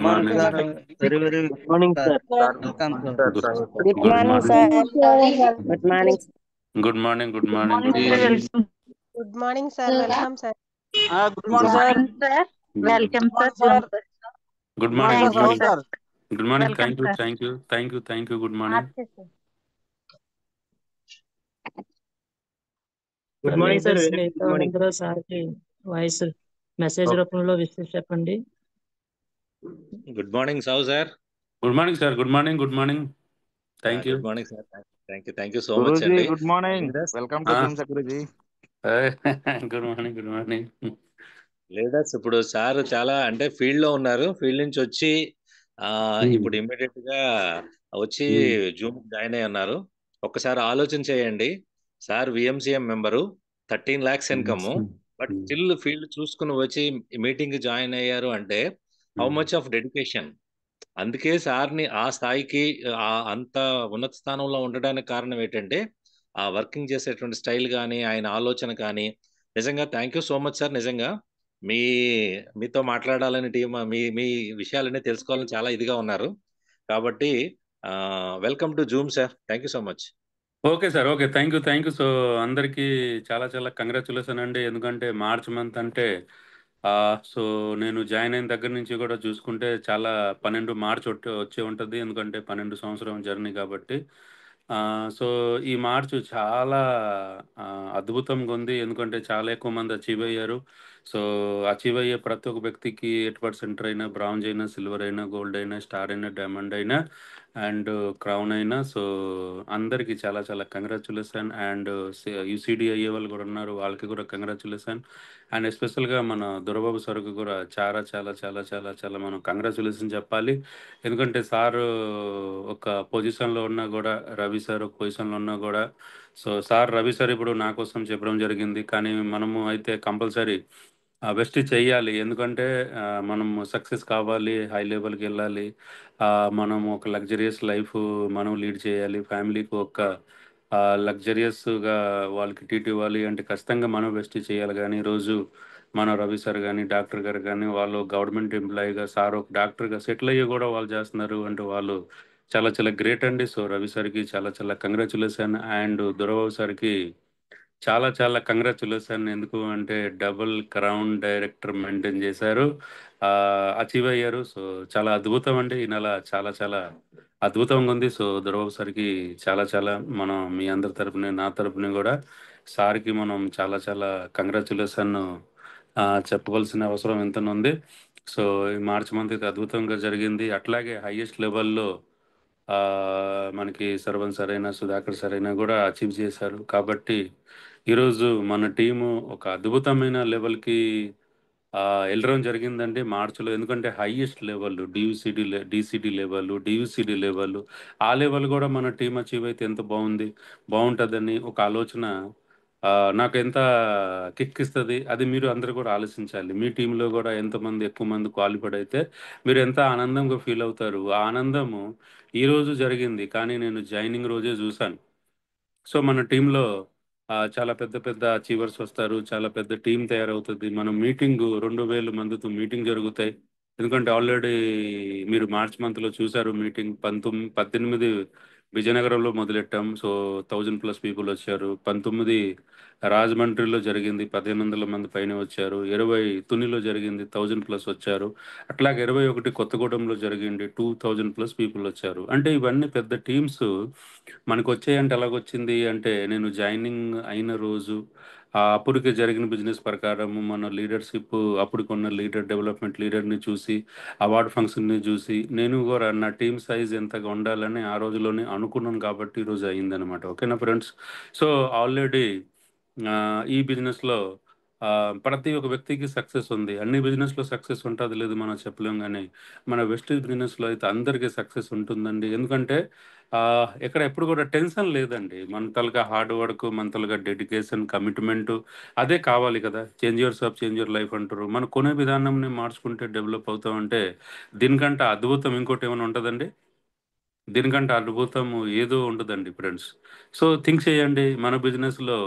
morning. Very, very Good morning, sir. welcome, sir. Good, Good good morning, morning. sir. Good morning. Good morning. Good morning. Good Good morning, morning. sir. Good morning, sir. Welcome, sir. Good morning, Good, sir. Sir. Welcome, Good sir. morning, sir. good Good morning. morning, sir. Good Thank you, How, morning. sir. sir? Good morning. Welcome, Thank you. sir. Thank you. Thank you. Thank you. Good morning. Aarti, sir. Good morning sir. Very good morning. స్నేహితులందరూ సార్కి voice message Okay. రూపంలో విషయం చెప్పండి. Good morning Sahu sir. Good morning, sir. Good morning. Good morning. Thank you. Good morning sir. Thank you so much guruji అండి. Good morning, welcome to Ah, Zoom guruji. good morning. Good morning. Leaders ఇప్పుడు sir చాలా అంటే field లో ఉన్నారు. Field నుంచి వచ్చి Hmm. ఇప్పుడు immediate గా వచ్చి Hmm. జూమ్ జాయిన్ అయ్యి ఉన్నారు. ఒక్కసారి ఆలోచన చేయండి. Sir విఎంసీఎం member, 13 lakhs income, but Hmm. Still field చూసుకుని వచ్చి మీటింగ్ జాయిన్ అయ్యారు అంటే హౌ మచ్ ఆఫ్ డెడికేషన్. అందుకే సార్ని ఆ స్థాయికి అంత ఉన్నత స్థానంలో ఉండడానికి కారణం ఏంటంటే ఆ వర్కింగ్ చేసేటువంటి స్టైల్ కానీ ఆయన ఆలోచన కానీ నిజంగా thank you so much sir. నిజంగా మీ మీతో మాట్లాడాలని టీం మీ మీ విషయాలన్నీ తెలుసుకోవాలని చాలా ఇదిగా ఉన్నారు. కాబట్టి welcome to Zoom sir. Thank you so much. Okay sir. Okay. Thank you. Thank you. So అందరికీ చాలా చాలా కంగ్రాచులేషన్ అండి. ఎందుకంటే మార్చ్ మంత్ అంటే సో నేను జాయిన్ అయిన దగ్గర నుంచి కూడా చూసుకుంటే చాలా 12 మార్చ్ వచ్చే ఉంటుంది. ఎందుకంటే 12 సంవత్సరం జర్నీ కాబట్టి. సో ఈ మార్చ్ చాలా అద్భుతంగా ఉంది. ఎందుకంటే చాలా ఎక్కువ మంది అచీవ్ అయ్యారు. సో అచీవ్ అయ్యే ప్రతి ఒక్క వ్యక్తికి 8% అయినా, బ్రాంజ్ అయినా, సిల్వర్ అయినా, గోల్డ్ అయినా, స్టార్ అయినా, డైమండ్ అయినా అండ్ క్రౌన్ అయినా, సో అందరికీ చాలా చాలా కంగ్రాచులేషన్. అండ్ యూసీడీ అయ్యే వాళ్ళు కూడా ఉన్నారు, వాళ్ళకి కూడా కంగ్రాచులేషన్. అండ్ ఎస్పెషల్గా మన దొరబాబు సార్కి కూడా చాలా చాలా చాలా చాలా చాలా మనం కంగ్రాచులేషన్ చెప్పాలి. ఎందుకంటే సార్ ఒక పొజిషన్లో ఉన్నా కూడా, రవి సార్ ఒక పొజిషన్లో ఉన్నా కూడా, సో సార్ రవి సార్ ఇప్పుడు నా కోసం చెప్పడం జరిగింది. కానీ మనము అయితే కంపల్సరీ బెస్ట్ చెయ్యాలి. ఎందుకంటే మనం సక్సెస్ కావాలి, హై లెవెల్కి వెళ్ళాలి, మనం ఒక లగ్జరియస్ లైఫ్ మనం లీడ్ చేయాలి, ఫ్యామిలీకి ఒక లగ్జరియస్గా వాళ్ళకి ట్రీట్ ఇవ్వాలి అంటే ఖచ్చితంగా మనం బెస్ట్ చేయాలి. కానీ ఈరోజు మన రవి సార్ కానీ, డాక్టర్ గారు కానీ, వాళ్ళు గవర్నమెంట్ ఎంప్లాయీగా, సార్ ఒక డాక్టర్గా సెటిల్ అయ్యి కూడా వాళ్ళు చేస్తున్నారు అంటే వాళ్ళు చాలా చాలా గ్రేట్ అండి. సో రవి సార్కి చాలా చాలా కంగ్రాచులేషన్. అండ్ దొరబాబు సార్కి చాలా చాలా కంగ్రాచులేషన్. ఎందుకు అంటే డబుల్ క్రౌన్ డైరెక్టర్ మెయింటైన్ చేశారు, అచీవ్ అయ్యారు. సో చాలా అద్భుతం అండి. ఈ నెల చాలా చాలా అద్భుతంగా ఉంది. సో దొరబాబు సార్కి చాలా చాలా మనం మీ అందరి తరపున, నా తరపున కూడా సార్కి మనం చాలా చాలా కంగ్రాచులేషన్ చెప్పవలసిన అవసరం ఎంత ఉంది. సో ఈ మార్చ్ మంత్ అయితే అద్భుతంగా జరిగింది. అట్లాగే హైయెస్ట్ లెవెల్లో ఆ, మనకి సర్వన్ సరైన, సుధాకర్ సరైన కూడా అచీవ్ చేశారు. కాబట్టి ఈరోజు మన టీము ఒక అద్భుతమైన లెవెల్కి వెళ్ళడం జరిగిందండి మార్చిలో. ఎందుకంటే highest level DCD level, DUCD level, ఆ లెవెల్ కూడా మన టీం అచీవ్ అయితే ఎంత బాగుంటుందని ఒక ఆలోచన నాకు ఎంత కిక్ ఇస్తుంది. అది మీరు అందరు కూడా ఆలోచించాలి. మీ టీంలో కూడా ఎంతమంది ఎక్కువ మంది క్వాలిఫైడ్ అయితే మీరు ఎంత ఆనందంగా ఫీల్ అవుతారు. ఆ ఆనందము ఈరోజు జరిగింది, కానీ నేను జాయినింగ్ రోజే చూశాను. సో మన టీంలో చాలా పెద్ద పెద్ద అచీవర్స్ వస్తారు, చాలా పెద్ద టీం తయారవుతుంది. మనం మీటింగ్ 2000 మందితో మీటింగ్ జరుగుతాయి. ఎందుకంటే ఆల్రెడీ మీరు మార్చ్ మంత్లో చూశారు మీటింగ్ 18 విజయనగరంలో మొదలెట్టాం. సో 1000+ పీపుల్ వచ్చారు. 19 రాజమండ్రిలో జరిగింది, 1500 మంది పైన వచ్చారు. 20 తునిలో జరిగింది, 1000+ వచ్చారు. అట్లాగే 21 కొత్తగూడెంలో జరిగింది, 2000+ పీపుల్ వచ్చారు. అంటే ఇవన్నీ పెద్ద టీమ్స్ మనకు వచ్చాయంటే ఎలాగొచ్చింది అంటే నేను జాయినింగ్ అయిన రోజు అప్పటికే జరిగిన బిజినెస్ ప్రకారం మన లీడర్షిప్, అప్పటికున్న లీడర్, డెవలప్మెంట్ లీడర్ని చూసి, అవార్డ్ ఫంక్షన్ని చూసి నేను కూడా నా టీమ్ సైజ్ ఎంతగా ఉండాలని ఆ రోజులోనే అనుకున్నాను. కాబట్టి ఈరోజు అయిందనమాట. ఓకేనా ఫ్రెండ్స్? సో ఆల్రెడీ ఈ బిజినెస్లో ప్రతి ఒక్క వ్యక్తికి సక్సెస్ ఉంది. అన్ని బిజినెస్లో సక్సెస్ ఉంటుంది లేదు మనం చెప్పలేం, కానీ మన వెస్ట్ బిజినెస్లో అయితే అందరికీ సక్సెస్ ఉంటుందండి. ఎందుకంటే ఇక్కడ ఎప్పుడు కూడా టెన్షన్ లేదండి. మన తలగా హార్డ్ వర్క్, మన తలగా డెడికేషన్, కమిట్మెంట్ అదే కావాలి కదా. Change your self, change your life అంటారు. మన కొనే విధానంని మార్చుకుంటే డెవలప్ అవుతామంటే దీనికంటే అద్భుతం ఇంకోటి ఏమైనా ఉంటుందండి? దీనికంటే అద్భుతం ఏదో ఉండదండి ఫ్రెండ్స్. సో థింక్ చేయండి, మన బిజినెస్లో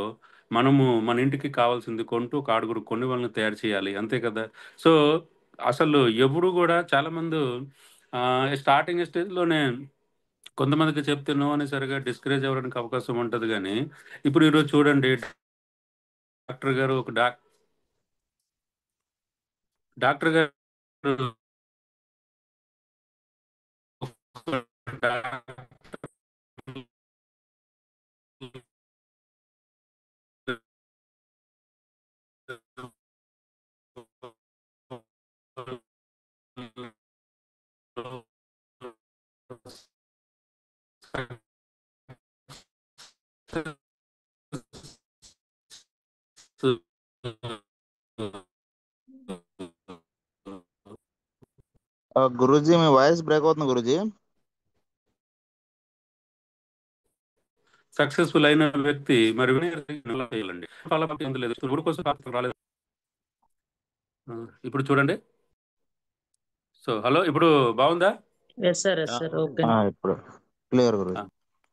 మనము మన ఇంటికి కావాల్సింది కొంటూ ఒక ఆరుగురు కొన్ని వాళ్ళని తయారు చేయాలి, అంతే కదా. సో అసలు ఎవరు కూడా చాలా మంది స్టార్టింగ్ స్టేజ్లోనే కొంతమందికి చెప్తే నో అని సరిగా డిస్కరేజ్ అవ్వడానికి అవకాశం ఉంటుంది. కానీ ఇప్పుడు ఈరోజు చూడండి, డాక్టర్ గారు ఒక డాక్టర్ గారు గురూజీ మీ వాయిస్ బ్రేక్ అవుతుంది గురూజీ. సక్సెస్ఫుల్ అయిన వ్యక్తి మరి చేయాలండి. ఎవరి కోసం రాలేదు. ఇప్పుడు చూడండి. సో హలో, ఇప్పుడు బాగుందా? Yes sir, yes sir, okay. ఇప్పుడు క్లియర్ గురూజీ.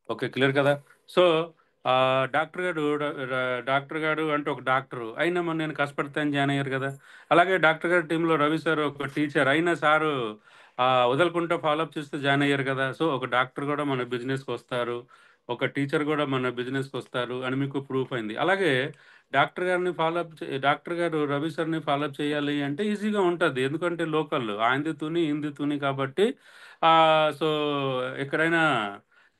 ఓకే, క్లియర్ కదా? సో డాక్టర్ గారు అంటే ఒక డాక్టర్ అయినా మన నేను కష్టపడతాను జాయిన్ అయ్యారు కదా. అలాగే డాక్టర్ గారి టీంలో రవి సార్ ఒక టీచర్ అయినా సారు వదలకుండా ఫాలోఅప్ చేస్తే జాయిన్ అయ్యారు కదా. సో ఒక డాక్టర్ కూడా మన బిజినెస్కి వస్తారు, ఒక టీచర్ కూడా మన బిజినెస్కి వస్తారు అని మీకు ప్రూఫ్ అయింది. అలాగే డాక్టర్ గారు రవి సార్ని ఫాలోఅప్ చేయాలి అంటే ఈజీగా ఉంటుంది, ఎందుకంటే లోకల్ ఆయనది తుని హిందీ తుని కాబట్టి. సో ఎక్కడైనా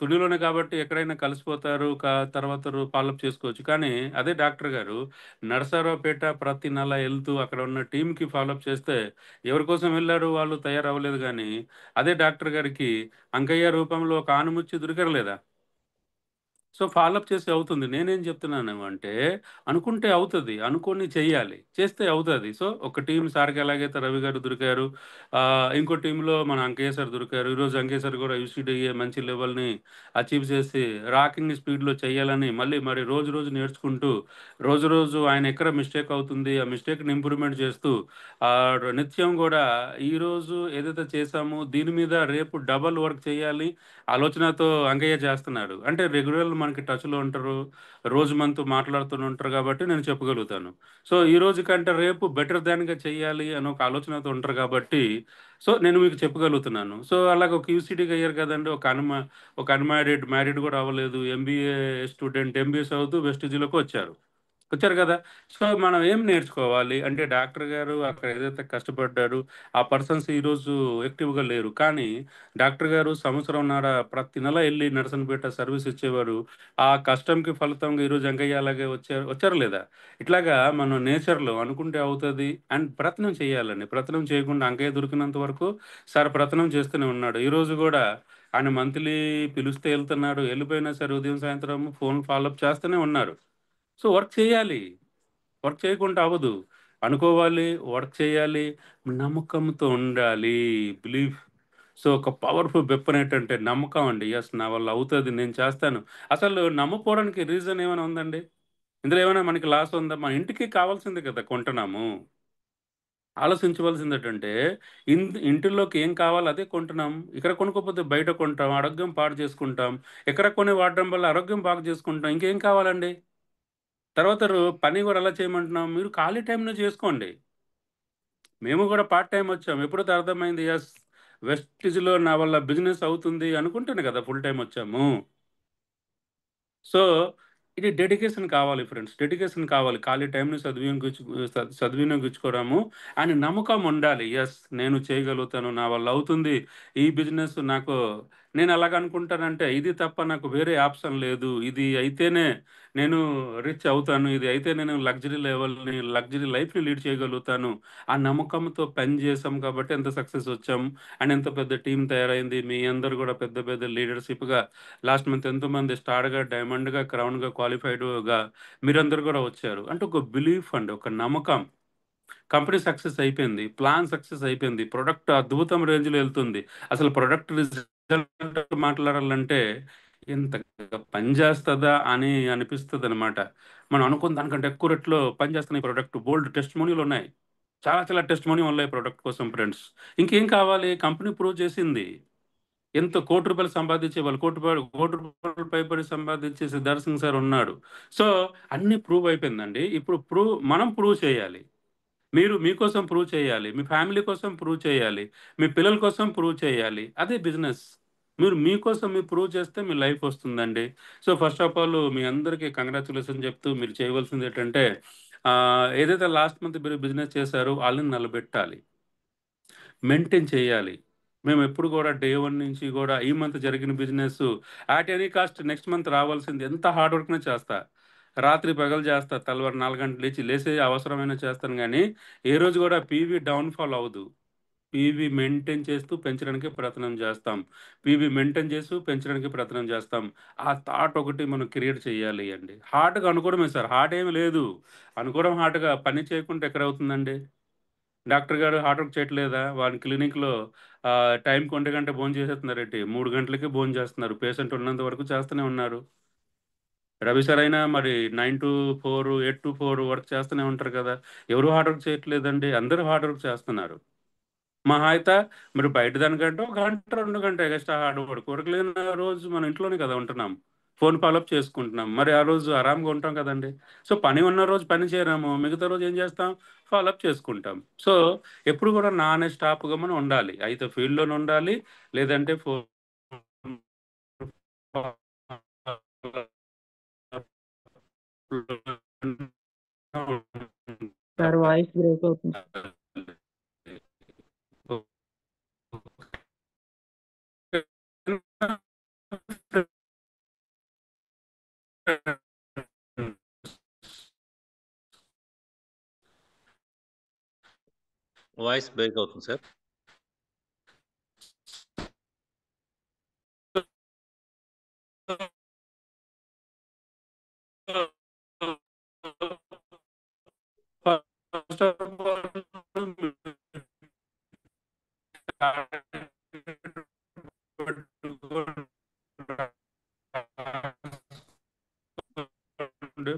తుడిలోనే కాబట్టి ఎక్కడైనా కలిసిపోతారు, తర్వాత ఫాలోఅప్ చేసుకోవచ్చు. కానీ అదే డాక్టర్ గారు నరసరావుపేట ప్రతి నెల వెళ్తూ అక్కడ ఉన్న టీంకి ఫాలోఅప్ చేస్తే ఎవరి కోసం వెళ్ళారు, వాళ్ళు తయారవ్వలేదు. కానీ అదే డాక్టర్ గారికి అంకయ్య రూపంలో ఒక ఆనుముచ్చి దొరకలేదా. సో ఫాలోఅప్ చేస్తే అవుతుంది. నేనేం చెప్తున్నాను అంటే అనుకుంటే అవుతుంది, అనుకొని చెయ్యాలి, చేస్తే అవుతుంది. సో ఒక టీం సార్కి ఎలాగైతే రవి గారు దొరికారు, ఇంకో టీంలో మన అంకయ్య సార్ దొరికారు. ఈరోజు అంకయ్య సార్ కూడా యూసీడీఏ మంచి లెవెల్ని అచీవ్ చేసి రాకింగ్ స్పీడ్లో చేయాలని మరి రోజు రోజు నేర్చుకుంటూ రోజు రోజు ఆయన ఎక్కడ మిస్టేక్ అవుతుంది ఆ మిస్టేక్ని ఇంప్రూవ్మెంట్ చేస్తూ నిత్యం కూడా ఈరోజు ఏదైతే చేశామో దీని మీద రేపు డబల్ వర్క్ చేయాలి ఆలోచనతో అంకయ్య చేస్తున్నాడు. అంటే రెగ్యులర్ మనకి టచ్లో ఉంటారు, రోజు మనతో మాట్లాడుతూ ఉంటారు కాబట్టి నేను చెప్పగలుగుతాను. సో ఈ రోజు కంటే రేపు బెటర్ దాన్గా చెయ్యాలి అని ఒక ఆలోచనతో ఉంటారు కాబట్టి సో నేను మీకు చెప్పగలుగుతున్నాను. సో అలాగే ఒక యూసీడీకి అయ్యారు కదండి, ఒక మ్యారీడ్ కూడా అవ్వలేదు, ఎంబీఏ స్టూడెంట్, ఎంబీఏ చదువుతూ వెస్టిజ్లోకి వచ్చారు కదా. సో మనం ఏం నేర్చుకోవాలి అంటే డాక్టర్ గారు అక్కడ ఏదైతే కష్టపడ్డారు ఆ పర్సన్స్ ఈరోజు యాక్టివ్గా లేరు. కానీ డాక్టర్ గారు సంవత్సరంన్నర ప్రతి నెల వెళ్ళి నర్సన్పేట సర్వీస్ ఇచ్చేవారు. ఆ కష్టంకి ఫలితంగా ఈరోజు అంకయ్య అలాగే వచ్చారు లేదా. ఇట్లాగా మనం నేచర్లో అనుకుంటే అవుతుంది అండ్ ప్రయత్నం చేయాలండి. ప్రయత్నం చేయకుండా అంకయ్య దొరికినంత వరకు సార్ ప్రయత్నం చేస్తూనే ఉన్నాడు. ఈరోజు కూడా ఆయన మంత్లీ పిలుస్తే వెళ్తున్నాడు, వెళ్ళిపోయినా సరే ఉదయం సాయంత్రం ఫోన్ ఫాలోఅప్ చేస్తూనే ఉన్నారు. సో వర్క్ చేయాలి, వర్క్ చేయకుండా అవ్వదు. అనుకోవాలి, వర్క్ చేయాలి, నమ్మకంతో ఉండాలి, బిలీఫ్. సో ఒక పవర్ఫుల్ వెపన్ ఏంటంటే నమ్మకం అండి. ఎస్ నా వల్ల అవుతుంది, నేను చేస్తాను. అసలు నమ్మపోవడానికి రీజన్ ఏమైనా ఉందండి? ఇందులో ఏమైనా మనకి లాస్ ఉందా? మన ఇంటికి కావాల్సిందే కదా కొంటున్నాము. ఆలోచించవలసింది ఏంటంటే ఇంటిలోకి ఏం కావాలో అదే కొంటున్నాం. ఇక్కడ కొనుక్కోకపోతే బయట కొంటాం, ఆరోగ్యం పాడు చేసుకుంటాం. ఎక్కడ కొని వాడడం వల్ల ఆరోగ్యం బాగు చేసుకుంటాం. ఇంకేం కావాలండి? తర్వాత పని కూడా ఎలా చేయమంటున్నాం, మీరు ఖాళీ టైంలో చేసుకోండి. మేము కూడా పార్ట్ టైం వచ్చాము, ఎప్పుడైతే అర్థమైంది ఎస్ వెస్టిజ్లో నా వల్ల బిజినెస్ అవుతుంది అనుకుంటేనే కదా ఫుల్ టైం వచ్చాము. సో ఇది డెడికేషన్ కావాలి ఫ్రెండ్స్, డెడికేషన్ కావాలి. ఖాళీ టైంని సద్వినియోగించుకోవడము అని నమ్మకం ఉండాలి. ఎస్ నేను చేయగలుగుతాను, నా వల్ల అవుతుంది ఈ బిజినెస్. నేను అలాగ అనుకుంటానంటే ఇది తప్ప నాకు వేరే ఆప్షన్ లేదు. ఇది అయితేనే నేను రిచ్ అవుతాను, ఇది అయితే నేను లగ్జరీ లైఫ్ని లీడ్ చేయగలుగుతాను. ఆ నమ్మకంతో పని చేసాం కాబట్టి ఎంత సక్సెస్ వచ్చాం అండ్ ఎంత పెద్ద టీం తయారైంది. మీ అందరు కూడా పెద్ద పెద్ద లీడర్షిప్గా లాస్ట్ మంత్ ఎంతోమంది స్టార్గా, డైమండ్గా, క్రౌన్గా, క్వాలిఫైడ్గా మీరందరూ కూడా వచ్చారు. అంటే ఒక బిలీఫ్ అండి, ఒక నమ్మకం. కంపెనీ సక్సెస్ అయిపోయింది, ప్లాన్ సక్సెస్ అయిపోయింది, ప్రొడక్ట్ అద్భుతం రేంజ్లో వెళ్తుంది. అసలు ప్రొడక్ట్ రిజల్ట్ మాట్లాడాలంటే ఎంత పని చేస్తుందా అని అనిపిస్తుంది అనమాట. మనం అనుకున్న దానికంటే ఎక్కువ రేట్లో పని చేస్తున్న ఈ ప్రొడక్ట్ బోల్డ్ టెస్ట్ మనీలు ఉన్నాయి, చాలా చాలా టెస్ట్ మనీ ఉన్నాయి ప్రొడక్ట్ కోసం ఫ్రెండ్స్. ఇంకేం కావాలి? కంపెనీ ప్రూవ్ చేసింది. ఎంతో కోటి రూపాయలు సంపాదించే వాళ్ళు కోటి రూపాయలు పైబడి సంపాదించే సిద్ధార్థ్ సింగ్ సార్ ఉన్నాడు. సో అన్ని ప్రూవ్ అయిపోయిందండి. ఇప్పుడు మనం ప్రూవ్ చేయాలి. మీరు మీకోసం ప్రూవ్ చేయాలి, మీ ఫ్యామిలీ కోసం ప్రూవ్ చేయాలి, మీ పిల్లల కోసం ప్రూవ్ చేయాలి. అదే బిజినెస్. మీరు మీకోసం మీరు ప్రూవ్ చేస్తే మీ లైఫ్ వస్తుందండి. సో ఫస్ట్ ఆఫ్ ఆల్ మీ అందరికీ కంగ్రాచులేషన్ చెప్తూ మీరు చేయవలసింది ఏంటంటే ఏదైతే లాస్ట్ మంత్ మీరు బిజినెస్ చేశారో వాళ్ళని నిలబెట్టాలి, మెయింటైన్ చేయాలి. మేము ఎప్పుడు కూడా డే వన్ నుంచి కూడా ఈ మంత్ జరిగిన business at any cost next month రావాల్సింది, ఎంత హార్డ్ వర్క్నే చేస్తా, రాత్రి పగలు చేస్తా, తెల్లవారు 4 గంటలు లేచే అవసరమైన చేస్తాను. కానీ ఏ రోజు కూడా పీవీ డౌన్ఫాల్ అవ్వదు. పీవీ మెయింటైన్ చేస్తూ పెంచడానికి ప్రయత్నం చేస్తాం. పీవీ మెయింటైన్ చేస్తూ పెంచడానికి ప్రయత్నం చేస్తాం. ఆ థాట్ ఒకటి మనం క్రియేట్ చేయాలి అండి. హార్ట్గా అనుకోవడమే సార్, హార్ట్ ఏమి లేదు. అనుకోవడం హార్ట్గా, పని చేయకుండా ఎక్కడ అవుతుందండి? డాక్టర్ గారు హార్డ్ వర్క్ చేయట్లేదా? వాళ్ళ క్లినిక్‌లో టైంకి 1 గంట భోజనం చేసేస్తున్నారేంటి? 3 గంటలకే భోజనం చేస్తున్నారు. పేషెంట్ ఉన్నంత వరకు చేస్తూనే ఉన్నారు. రవి సార్ అయినా మరి 9-4, 8-4 వర్క్ చేస్తూనే ఉంటారు కదా! ఎవరు హార్డ్ వర్క్ చేయట్లేదండి. అందరూ హార్డ్ వర్క్ చేస్తున్నారు. మహా అయితే మరి బయట దానికంటే ఒక గంట, 2 గంట ఎక్స్‌ట్రా హార్డ్ వర్క్. వర్క్ లేని రోజు మనం ఇంట్లోనే కదా ఉంటున్నాం. ఫోన్ ఫాలోఅప్ చేసుకుంటున్నాం. మరి ఆ రోజు ఆరాంగా ఉంటాం కదండీ! సో పని ఉన్న రోజు పని చేయలేము. మిగతా రోజు ఏం చేస్తాం? ఫాలోఅప్ చేసుకుంటాం. సో ఎప్పుడు కూడా నాన్ స్టాప్‌గా మనం ఉండాలి. అయితే ఫీల్డ్‌లోనే ఉండాలి. లేదంటే ఫోన్ సార్ వాయిస్ బ్రేక్ అవుతుంది. వాయిస్ బ్రేక్ అవుతుంది sir. First of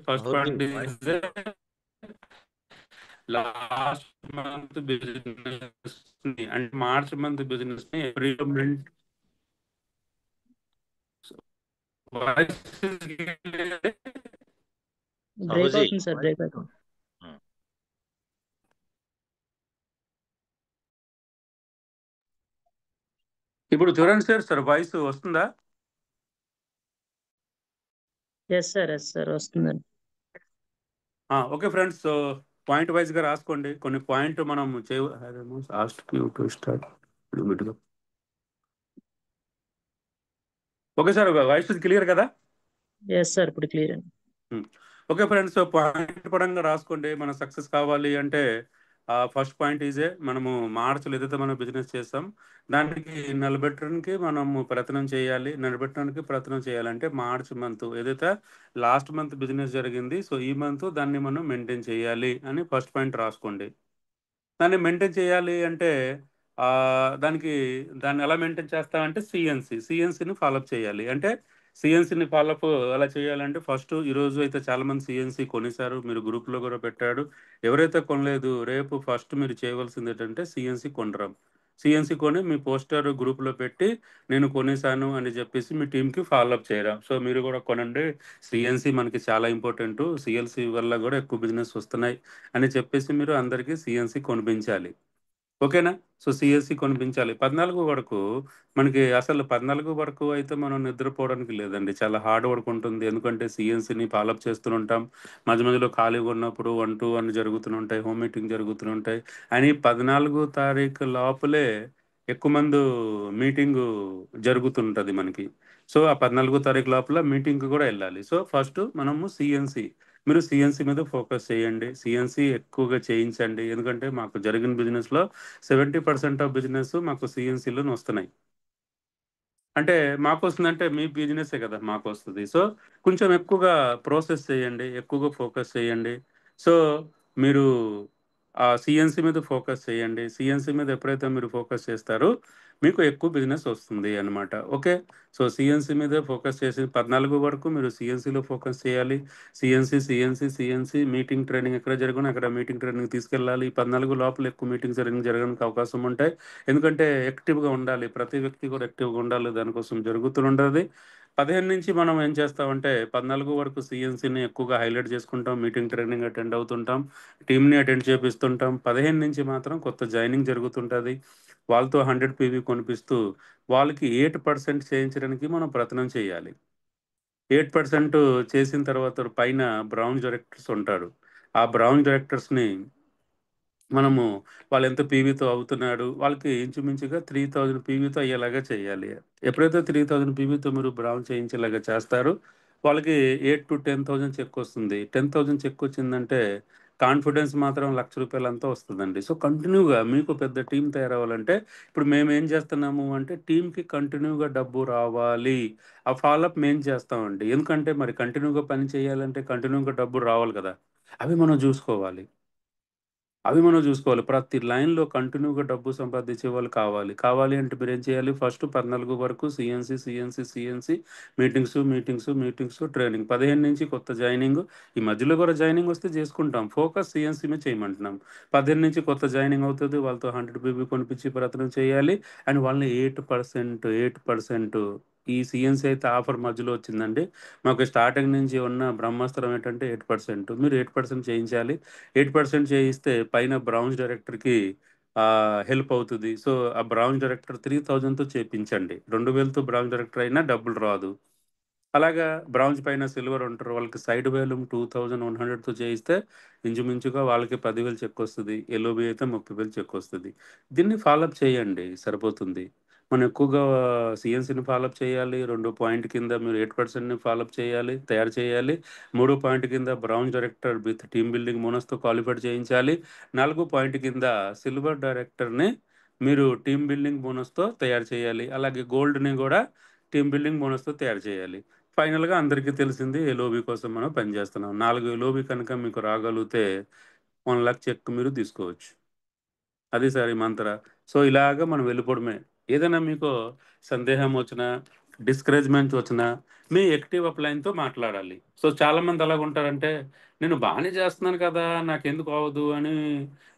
first point voice last month business ని, అంటే మార్చ్ మంత్ బిజినెస్ ని ఏప్రిల్ బ్రేక్ సాహుజీ అవుతుంది సార్, బ్రేక్ అవుతుంది. ఇప్పుడు చూడండి సార్ వాయిస్ వస్తుందా? ఎస్ సార్ వస్తుందండి. Okay friends, so point wise గా రాసుకోండి. కొన్ని పాయింట్ మనం ఓకే సార్, వాయిస్ క్లియర్ కదా? ఎస్ సార్, ఇప్పుడు క్లియర్ అండి. ఓకే ఫ్రెండ్స్, సో పాయింట్ పరంగా రాసుకోండి. మనం సక్సెస్ కావాలి అంటే ఫస్ట్ పాయింట్ ఈజే, మనము మార్చిలో ఏదైతే మనం బిజినెస్ చేస్తాం దానికి నిలబెట్టడానికి మనము ప్రయత్నం చేయాలి. నిలబెట్టడానికి ప్రయత్నం చేయాలంటే మార్చ్ మంత్ ఏదైతే లాస్ట్ మంత్ బిజినెస్ జరిగింది, సో ఈ మంత్ దాన్ని మనం మెయింటైన్ చేయాలి అని ఫస్ట్ పాయింట్ రాసుకోండి. దాన్ని మెయింటైన్ చేయాలి అంటే ఆ, దాన్ని ఎలా మెయింటైన్ చేస్తామంటే సిఎన్సిని ఫాలోఅప్ చేయాలి. అంటే సిఎన్సిని ఫాలోఅప్ ఎలా చేయాలంటే ఫస్ట్ ఈరోజు అయితే చాలా మంది సిఎన్సి కొనేసారు, మీరు గ్రూప్లో కూడా పెట్టాడు. ఎవరైతే కొనలేదు, రేపు ఫస్ట్ మీరు చేయవలసింది ఏంటంటే సిఎన్సి కొనరం. సిఎన్సి కొని మీ పోస్టర్ గ్రూప్లో పెట్టి నేను కొనేసాను అని చెప్పేసి మీ టీంకి ఫాలోఅప్ చేయడం. సో మీరు కూడా కొనండి, సిఎన్సి మనకి చాలా ఇంపార్టెంట్, సిఎల్సి వల్ల కూడా ఎక్కువ బిజినెస్ వస్తున్నాయి అని చెప్పేసి మీరు అందరికీ సిఎన్సి కొనిపించాలి. ఓకేనా? So CSC కొనిపించాలి. 14 వరకు మనకి అసలు 14 వరకు అయితే మనం నిద్రపోవడానికి లేదండి. చాలా హార్డ్ వర్క్ ఉంటుంది. ఎందుకంటే సిఎన్సిని ఫాలోఅప్ చేస్తూనే ఉంటాం. మధ్య మధ్యలో ఖాళీగా ఉన్నప్పుడు 1-1 జరుగుతూనే ఉంటాయి, హోమ్ మీటింగ్ జరుగుతూనే ఉంటాయి. అని 14 తారీఖు లోపలే ఎక్కువ మంది మీటింగు జరుగుతుంటుంది మనకి. సో ఆ 14 తారీఖు లోపల మీటింగ్కి కూడా వెళ్ళాలి. సో ఫస్ట్ మనము మీరు సిఎన్సి మీద ఫోకస్ చేయండి. సిఎన్సి ఎక్కువగా చేయించండి. ఎందుకంటే మాకు జరిగిన బిజినెస్లో 70% ఆఫ్ బిజినెస్ మాకు సిఎన్సిలోనే వస్తున్నాయి. అంటే మాకు వస్తుందంటే మీ బిజినెసే కదా మాకు వస్తుంది. సో కొంచెం ఎక్కువగా ప్రాసెస్ చేయండి, ఎక్కువగా ఫోకస్ చేయండి. సో మీరు ఆ సిఎన్సి మీద ఫోకస్ చేయండి. సిఎన్సి మీద ఎప్పుడైతే మీరు ఫోకస్ చేస్తారో మీకు ఎక్కువ బిజినెస్ వస్తుంది అన్నమాట. ఓకే. సో సిఎన్సి మీద ఫోకస్ చేసి 14 వరకు మీరు సిఎన్సిలో ఫోకస్ చేయాలి. సిఎన్సి మీటింగ్ ట్రైనింగ్ ఎక్కడ జరుగునో అక్కడ మీటింగ్ ట్రైనింగ్ తీసుకెళ్ళాలి. 14 లోపల ఎక్కువ మీటింగ్ జరగడానికి అవకాశం ఉంటాయి. ఎందుకంటే యాక్టివ్గా ఉండాలి, ప్రతి వ్యక్తి కూడా యాక్టివ్గా ఉండాలి, దానికోసం జరుగుతుండదు. 15 నుంచి మనం ఏం చేస్తామంటే 14 వరకు సిఎన్సిని ఎక్కువగా హైలైట్ చేసుకుంటాం, మీటింగ్ ట్రైనింగ్ అటెండ్ అవుతుంటాం, టీమ్ని అటెండ్ చేపిస్తుంటాం. 15 నుంచి మాత్రం కొత్త జాయినింగ్ జరుగుతుంటుంది. వాళ్ళతో 100 పీవీ కొనిపిస్తూ వాళ్ళకి 8% చేయించడానికి మనం ప్రయత్నం చేయాలి. 8% చేసిన తర్వాత పైన బ్రౌన్ డైరెక్టర్స్ ఉంటారు. ఆ బ్రౌన్ డైరెక్టర్స్ని మనము వాళ్ళు ఎంత పీవీతో అవుతున్నాడు వాళ్ళకి ఇంచుమించుగా 3000 పీవీతో అయ్యేలాగా చేయాలి. ఎప్పుడైతే 3000 పీవీతో మీరు బ్రౌన్ చేయించేలాగా చేస్తారో వాళ్ళకి 8 to 10,000 చెక్ వస్తుంది. 10,000 చెక్ వచ్చిందంటే కాన్ఫిడెన్స్ మాత్రం ₹1,00,000 అంతా వస్తుందండి. సో కంటిన్యూగా మీకు పెద్ద టీం తయారవ్వాలంటే ఇప్పుడు మేము ఏం చేస్తున్నాము అంటే టీంకి కంటిన్యూగా డబ్బు రావాలి. ఆ ఫాలోఅప్ మేము చేస్తామండి. ఎందుకంటే మరి కంటిన్యూగా పని చేయాలంటే కంటిన్యూగా డబ్బు రావాలి కదా! అవి మనం చూసుకోవాలి. ప్రతి లైన్‌లో కంటిన్యూగా డబ్బు సంపాదించే వాళ్ళు కావాలి. కావాలి అంటే మీరేం చేయాలి? ఫస్ట్ 14 వరకు సీఎన్సీ మీటింగ్స్, ట్రైనింగ్. 15 నుంచి కొత్త జాయినింగ్. ఈ మధ్యలో కూడా జాయినింగ్ వస్తే చేసుకుంటాం. ఫోకస్ సీఎన్సీ మీద చేయమంటున్నాం. 15 నుంచి కొత్త జాయినింగ్ అవుతది. వాళ్ళతో 100 పీపీ కొనిపించి ప్రయత్నం చేయాలి. అండ్ వాళ్ళని 8% ఈ సీఎన్సీ అయితే ఆఫర్ మధ్యలో వచ్చిందండి. మాకు స్టార్టింగ్ నుంచి ఉన్న బ్రహ్మాస్త్రం ఏంటంటే 8%. మీరు 8% చేయించాలి. 8% చేయిస్తే పైన బ్రౌన్స్ డైరెక్టర్‌కి హెల్ప్ అవుతది. సో, ఆ బ్రౌన్ డైరెక్టర్ 3000తో చేపించండి. 2000తో బ్రౌన్ డైరెక్టర్ అయినా డబ్బులు రాదు. అలాగా బ్రౌన్స్ పైన సిల్వర్ ఉంటారు. వాళ్ళకి సైడ్ వేలం 2100తో చేయిస్తే ఇంచుమించుగా వాళ్ళకి 10,000 చెక్కొస్తది. ఎల్ఓబి అయితే 30,000 చెక్కొస్తది. దీన్ని ఫాలోఅప్ చేయండి సరిపోతుంది. మనం ఎక్కువగా సీఎన్సీని ఫాలోఅప్ చేయాలి. 2 పాయింట్ కింద మీరు 8%ని ఫాలోఅప్ చేయాలి, తయారు చేయాలి. 3 పాయింట్ కింద brown director with team building బోనస్‌తో క్వాలిఫైడ్ చేయించాలి. 4 పాయింట్ కింద సిల్వర్ డైరెక్టర్‌ని మీరు టీమ్ బిల్డింగ్ బోనస్‌తో తయారు చేయాలి. అలాగే గోల్డ్‌ని గూడా టీమ్ బిల్డింగ్ బోనస్‌తో తయారు చేయాలి. ఫైనల్‌గా అందరికీ తెలిసింది ఎల్ఓబి కోసం మనం పనిచేస్తున్నాం. 4 ఎల్ఓబి కనుక మీకు రాగలిగితే 1,00,000 చెక్ మీరు తీసుకోవచ్చు. అది సార్ ఈ మంత్ర. సో, ఇలాగ మనం వెళ్ళిపోవడమే. ఏదైనా మీకు సందేహం వచ్చినా, డిస్కరేజ్‌మెంట్ వచ్చినా మీ యాక్టివ్ అప్‌లైన్‌తో మాట్లాడాలి. సో, చాలామంది ఎలాగుంటారంటే, నేను బానే చేస్తున్నాను కదా! నాకెందుకు అవ్వదు అని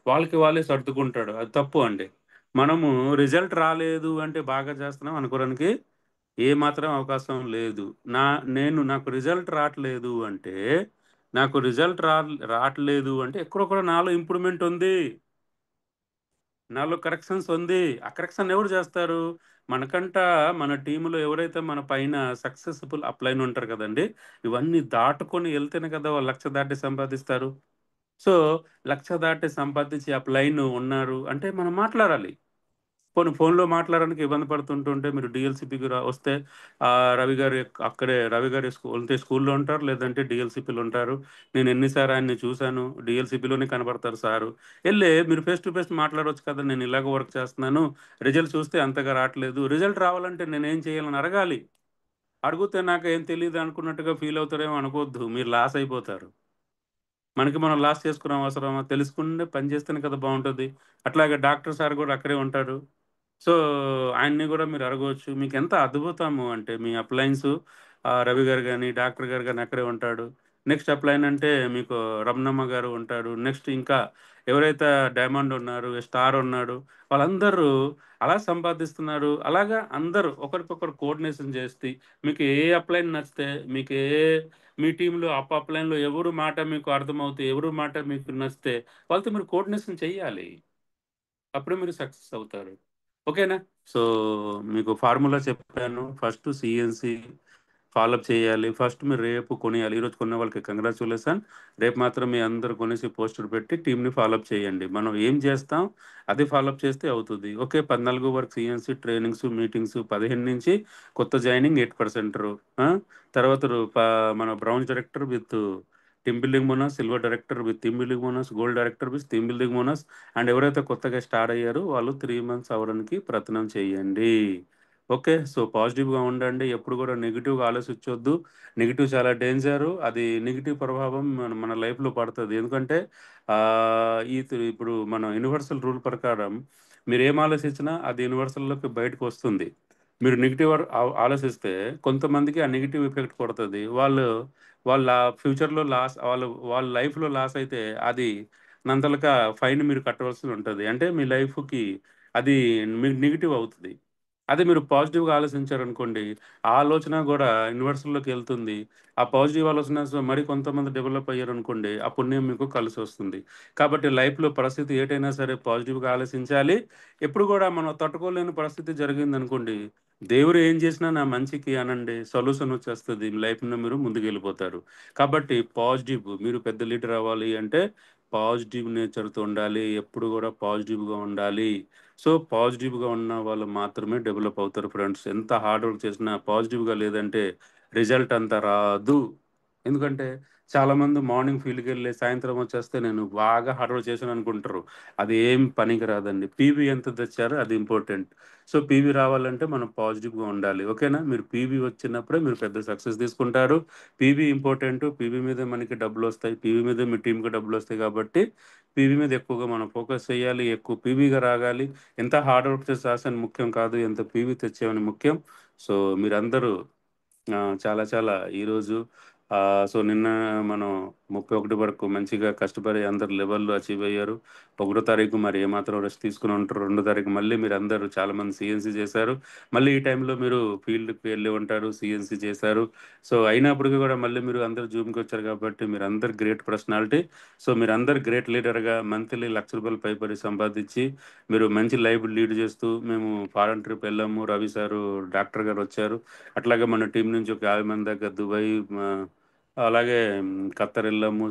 వాళ్ళకి వాళ్ళే సర్దుకుంటాడు. అది తప్పు అండి. మనము రిజల్ట్ రాలేదు అంటే బాగా చేస్తున్నాం అనుకోవడానికి ఏమాత్రం అవకాశం లేదు. నాకు రిజల్ట్ రాట్లేదు అంటే, నాకు రిజల్ట్ రాట్లేదు అంటే ఎక్కడో కూడా నాలో ఇంప్రూవ్‌మెంట్ ఉంది. నాలో కరెక్షన్స్ ఉంది. ఆ కరెక్షన్ ఎవరు జేస్తారు? మనకంట మన టీమ్‌లో ఎవరైతే మన పైన సక్సెస్‌ఫుల్ అప్‌లైన్ ఉంటారు కదండీ! ఇవన్నీ దాటుకొని ఎళ్తేనే కదా! వాళ్ళు 1,00,000 దాటి సంపాదిస్తారు. సో, 1,00,000 దాటి సంపాదించి అప్‌లైన్ ఉన్నారు అంటే మనం మాట్లాడాలి. పోనీ ఫోన్‌లో మాట్లాడడానికి ఇబ్బంది పడుతుంటుంటే మీరు డీఎల్‌సీపీకి వస్తే రవి గారు అక్కడే రవి గారి ఉంటే స్కూల్‌లో ఉంటారు. లేదంటే డీఎల్‌సీపీలో ఉంటారు. నేను ఎన్ని సార్లు ఆయన్ని చూసాను. డీఎల్‌సీపీలోనే కనపడతారు సారు. మీరు ఫేస్ టు ఫేస్ మాట్లాడొచ్చు కదా! నేను ఇలాగ వర్క్ చేస్తున్నాను. రిజల్ట్ చూస్తే అంతగా రాట్లేదు. రిజల్ట్ రావాలంటే నేనేం చేయాలని అడగాలి. అడిగితే నాకేం తెలీదు అనుకున్నట్టుగా ఫీల్ అవుతారేమో అనుకోవద్దు. మీరు లాస్ అయిపోతారు. మనకి మనం లాస్ చేసుకునే అవసరమా? తెలుసుకుంటే పని చేస్తేనే కదా బావుంటది. అట్లాగే డాక్టర్ సార్ గూడా అక్కడే ఉంటారు. సో, ఆయన్ని గూడా మీరు అడగవచ్చు. మీకెంత అద్భుతము అంటే మీ అప్లయన్స్ రవి గారు గాని, డాక్టర్ గారు గాని అక్కడే ఉంటాడు. నెక్స్ట్ అప్లయన్ అంటే మీకు రమణమ్మ గారు ఉంటారు. నెక్స్ట్ ఇంకా ఎవరైతే డైమండ్ ఉన్నారు, స్టార్ ఉన్నాడు. వాళ్ళందరూ అలా సంపాదిస్తున్నారు. అలాగా అందరూ ఒకరికొకరు కోఆర్డినేషన్ చేసి మీకు ఏ అప్లయన్ నచ్చితే, మీకు మీ టీమ్‌లో అప్లైన్‌లో ఎవరు మాట మీకు అర్థమవుతే, ఎవరు మాట మీకు నచ్చితే వాళ్ళతో మీరు కోఆర్డినేషన్ చెయ్యాలి. అప్పుడే మీరు సక్సెస్ అవుతారు. ఓకేనా? సో, మీకు ఫార్ములా చెప్పాను. ఫస్ట్ సీఎన్‌సీ ఫాలోఅప్ చేయాలి. ఫస్ట్ మీరు రేపు కొనేయాలి. ఈరోజు కొన్న వాళ్ళకి కంగ్రాచ్యులేషన్. రేపు మాత్రం మీ అందరూ కొనేసి పోస్టర్ పెట్టి టీమ్‌ని ఫాలోఅప్ చేయండి. మనం ఏం చేస్తాం అది ఫాలోఅప్ చేస్తే అవుతది. ఓకే. 14 వరకు సీఎన్‌సీ మీటింగ్స్ 15 నుంచి కొత్త జాయినింగ్ 8% ఆ! తర్వాత మన brown director with team building bonus, silver director with team building bonus, gold director with team building bonus and ఎవరైతే కొత్తగా స్టార్ట్ అయ్యారో వాళ్ళు 3 మంత్స్ అవ్వడానికి ప్రయత్నం చేయండి. ఓకే. సో, పాజిటివ్‌గా ఉండండి. ఎప్పుడు కూడా నెగెటివ్‌గా ఆలోచించొద్దు. నెగెటివ్ చాలా డేంజరు. అది నెగెటివ్ ప్రభావం మన మన లైఫ్‌లో పడతది. ఎందుకంటే ఇప్పుడు మన యూనివర్సల్ రూల్ ప్రకారం మీరేం ఆలోచించినా అది యూనివర్సల్‌లోకి బయటకొస్తుంది. మీరు నెగెటివ్ ఆలోచిస్తే కొంతమందికి ఆ నెగెటివ్ ఎఫెక్ట్ కొడతది. వాళ్ళ ఫ్యూచర్‌లో వాళ్ళ లైఫ్‌లో లాస్ అయితే అది ఫైన్ మీరు కట్టవలసి ఉంటది. అంటే మీ లైఫ్‌కి అది మీకు నెగెటివ్ అవుతది. అదే మీరు పాజిటివ్గా ఆలోచించారనుకోండి, ఆ ఆలోచన కూడా యూనివర్సల్లోకి వెళ్తుంది. ఆ పాజిటివ్ ఆలోచన మరి కొంతమంది డెవలప్ అయ్యారనుకోండి, ఆ పుణ్యం మీకు కలిసి వస్తుంది. కాబట్టి లైఫ్లో పరిస్థితి ఏటైనా సరే పాజిటివ్గా ఆలోచించాలి. ఎప్పుడు కూడా మనం తట్టుకోలేని పరిస్థితి జరిగిందనుకోండి, దేవుడు ఏం చేసినా నా మంచికి అనండి, సొల్యూషన్ వచ్చేస్తుంది. లైఫ్‌లో మీరు ముందుకెళ్ళిపోతారు. కాబట్టి పాజిటివ్ మీరు పెద్ద లీడర్ అవ్వాలి అంటే పాజిటివ్ నేచర్‌తో ఉండాలి. ఎప్పుడు కూడా పాజిటివ్‌గా ఉండాలి. సో, పాజిటివ్‌గా ఉన్న వాళ్ళు మాత్రమే డెవలప్ అవుతారు ఫ్రెండ్స్. ఎంత హార్డ్ వర్క్ చేసినా పాజిటివ్‌గా లేదంటే రిజల్ట్ అంత రాదు. ఎందుకంటే చాలామంది మార్నింగ్ ఫీల్డ్‌కెళ్ళి సాయంత్రం వచ్చేస్తే నేను బాగా హార్డ్ వర్క్ చేశాను అనుకుంటారు. అది ఏం పనికి రాదండి. పీవీ ఎంత తెచ్చారో అది ఇంపార్టెంట్. సో, పీవీ రావాలంటే మనం పాజిటివ్‌గా ఉండాలి. ఓకేనా? మీరు పీవీ వచ్చినప్పుడే మీరు పెద్ద సక్సెస్ తీసుకుంటారు. PV important. పీవీ మీదే మనకి డబ్బులొస్తాయి. పీవీ మీదే మీ టీమ్‌కి డబ్బులొస్తాయి కాబట్టి పీవీ మీద ఎక్కువగా మనం ఫోకస్ చేయాలి. ఎక్కువ పీవీగా రాగాలి. ఎంత హార్డ్ వర్క్ చేసి రాసాను ముఖ్యం కాదు. ఎంత పీవీ తెచ్చామని ముఖ్యం. సో, మీరందరూ చాలా చాలా ఈరోజు సో, నిన్న మనం 31 వరకు మంచిగా కష్టపడి అందరు లెవెల్‌లో అచీవ్ అయ్యారు. 1 తారీఖు మరి ఏమాత్రం రెస్ట్ తీసుకొని ఉంటారు. 2 తారీఖు మళ్ళీ మీరందరూ చాలామంది సీఎన్సీ చేశారు. మళ్ళీ ఈ టైంలో మీరు ఫీల్డ్‌కి వెళ్ళి ఉంటారు. సీఎన్సీ చేశారు. సో, అయినప్పటికి కూడా మళ్ళీ మీరు అందరూ జూమ్‌కొచ్చారు కాబట్టి మీరందరూ గ్రేట్ పర్సనాలిటీ. సో, మీరందరూ గ్రేట్ లీడర్‌గా మంత్లీ రూ. 1,00,000 పైబడి సంపాదించి మీరు మంచి లైఫ్ లీడ్ చేస్తూ మేము ఫారెన్ ట్రిప్ వెళ్ళాము. రవి సారు డాక్టర్ గారు వచ్చారు. అట్లాగే మన టీం నుంచి ఒక 50 మంది దాకా దుబాయ్ అలాగే ఖత్తర్ వెళ్ళాము.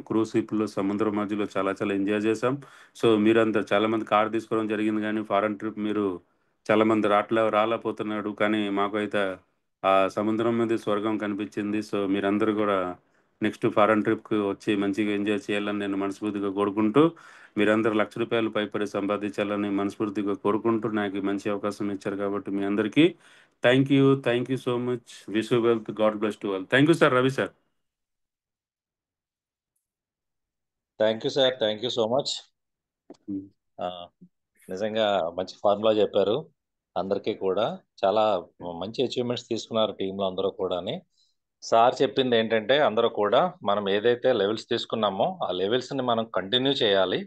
క్రూజ్ షిప్‌లో సముద్రం మధ్యలో చాలా చాలా ఎంజాయ్ చేశాం. సో, మీరంతా చాలామంది కార్ తీసుకోవడం జరిగింది గానీ ఫారెన్ ట్రిప్ మీరు చాలామంది రాలేకపోతున్నాడు. కానీ మాకైతే ఆ సముద్రం మీద స్వర్గం కనిపించింది. సో, మీరందరూ కూడా నెక్స్ట్ ఫారెన్ ట్రిప్‌కి వచ్చి మంచిగా ఎంజాయ్ చేయాలని నేను మనస్ఫూర్తిగా కోరుకుంటూ, మీరందరూ రూ. 1,00,000 పైపడి సంపాదించాలని మనస్ఫూర్తిగా కోరుకుంటూ, నాకు ఈ మంచి అవకాశం ఇచ్చారు కాబట్టి మీ అందరికీ thank you. Thank you so much. Wish you wealth. God bless to all. Thank you sir. Ravi sir. Thank you sir. Thank you so much. నిజంగా మంచి ఫార్ములా చెప్పారు. అందరికీ కూడా చాలా మంచి అచీవ్మెంట్స్ తీసుకున్నారు టీంలో అందరూ కూడాని. సార్ చెప్పింది ఏంటంటే అందరూ కూడా మనం ఏదైతే లెవెల్స్ తీసుకున్నామో ఆ లెవెల్స్ని మనం కంటిన్యూ చేయాలి.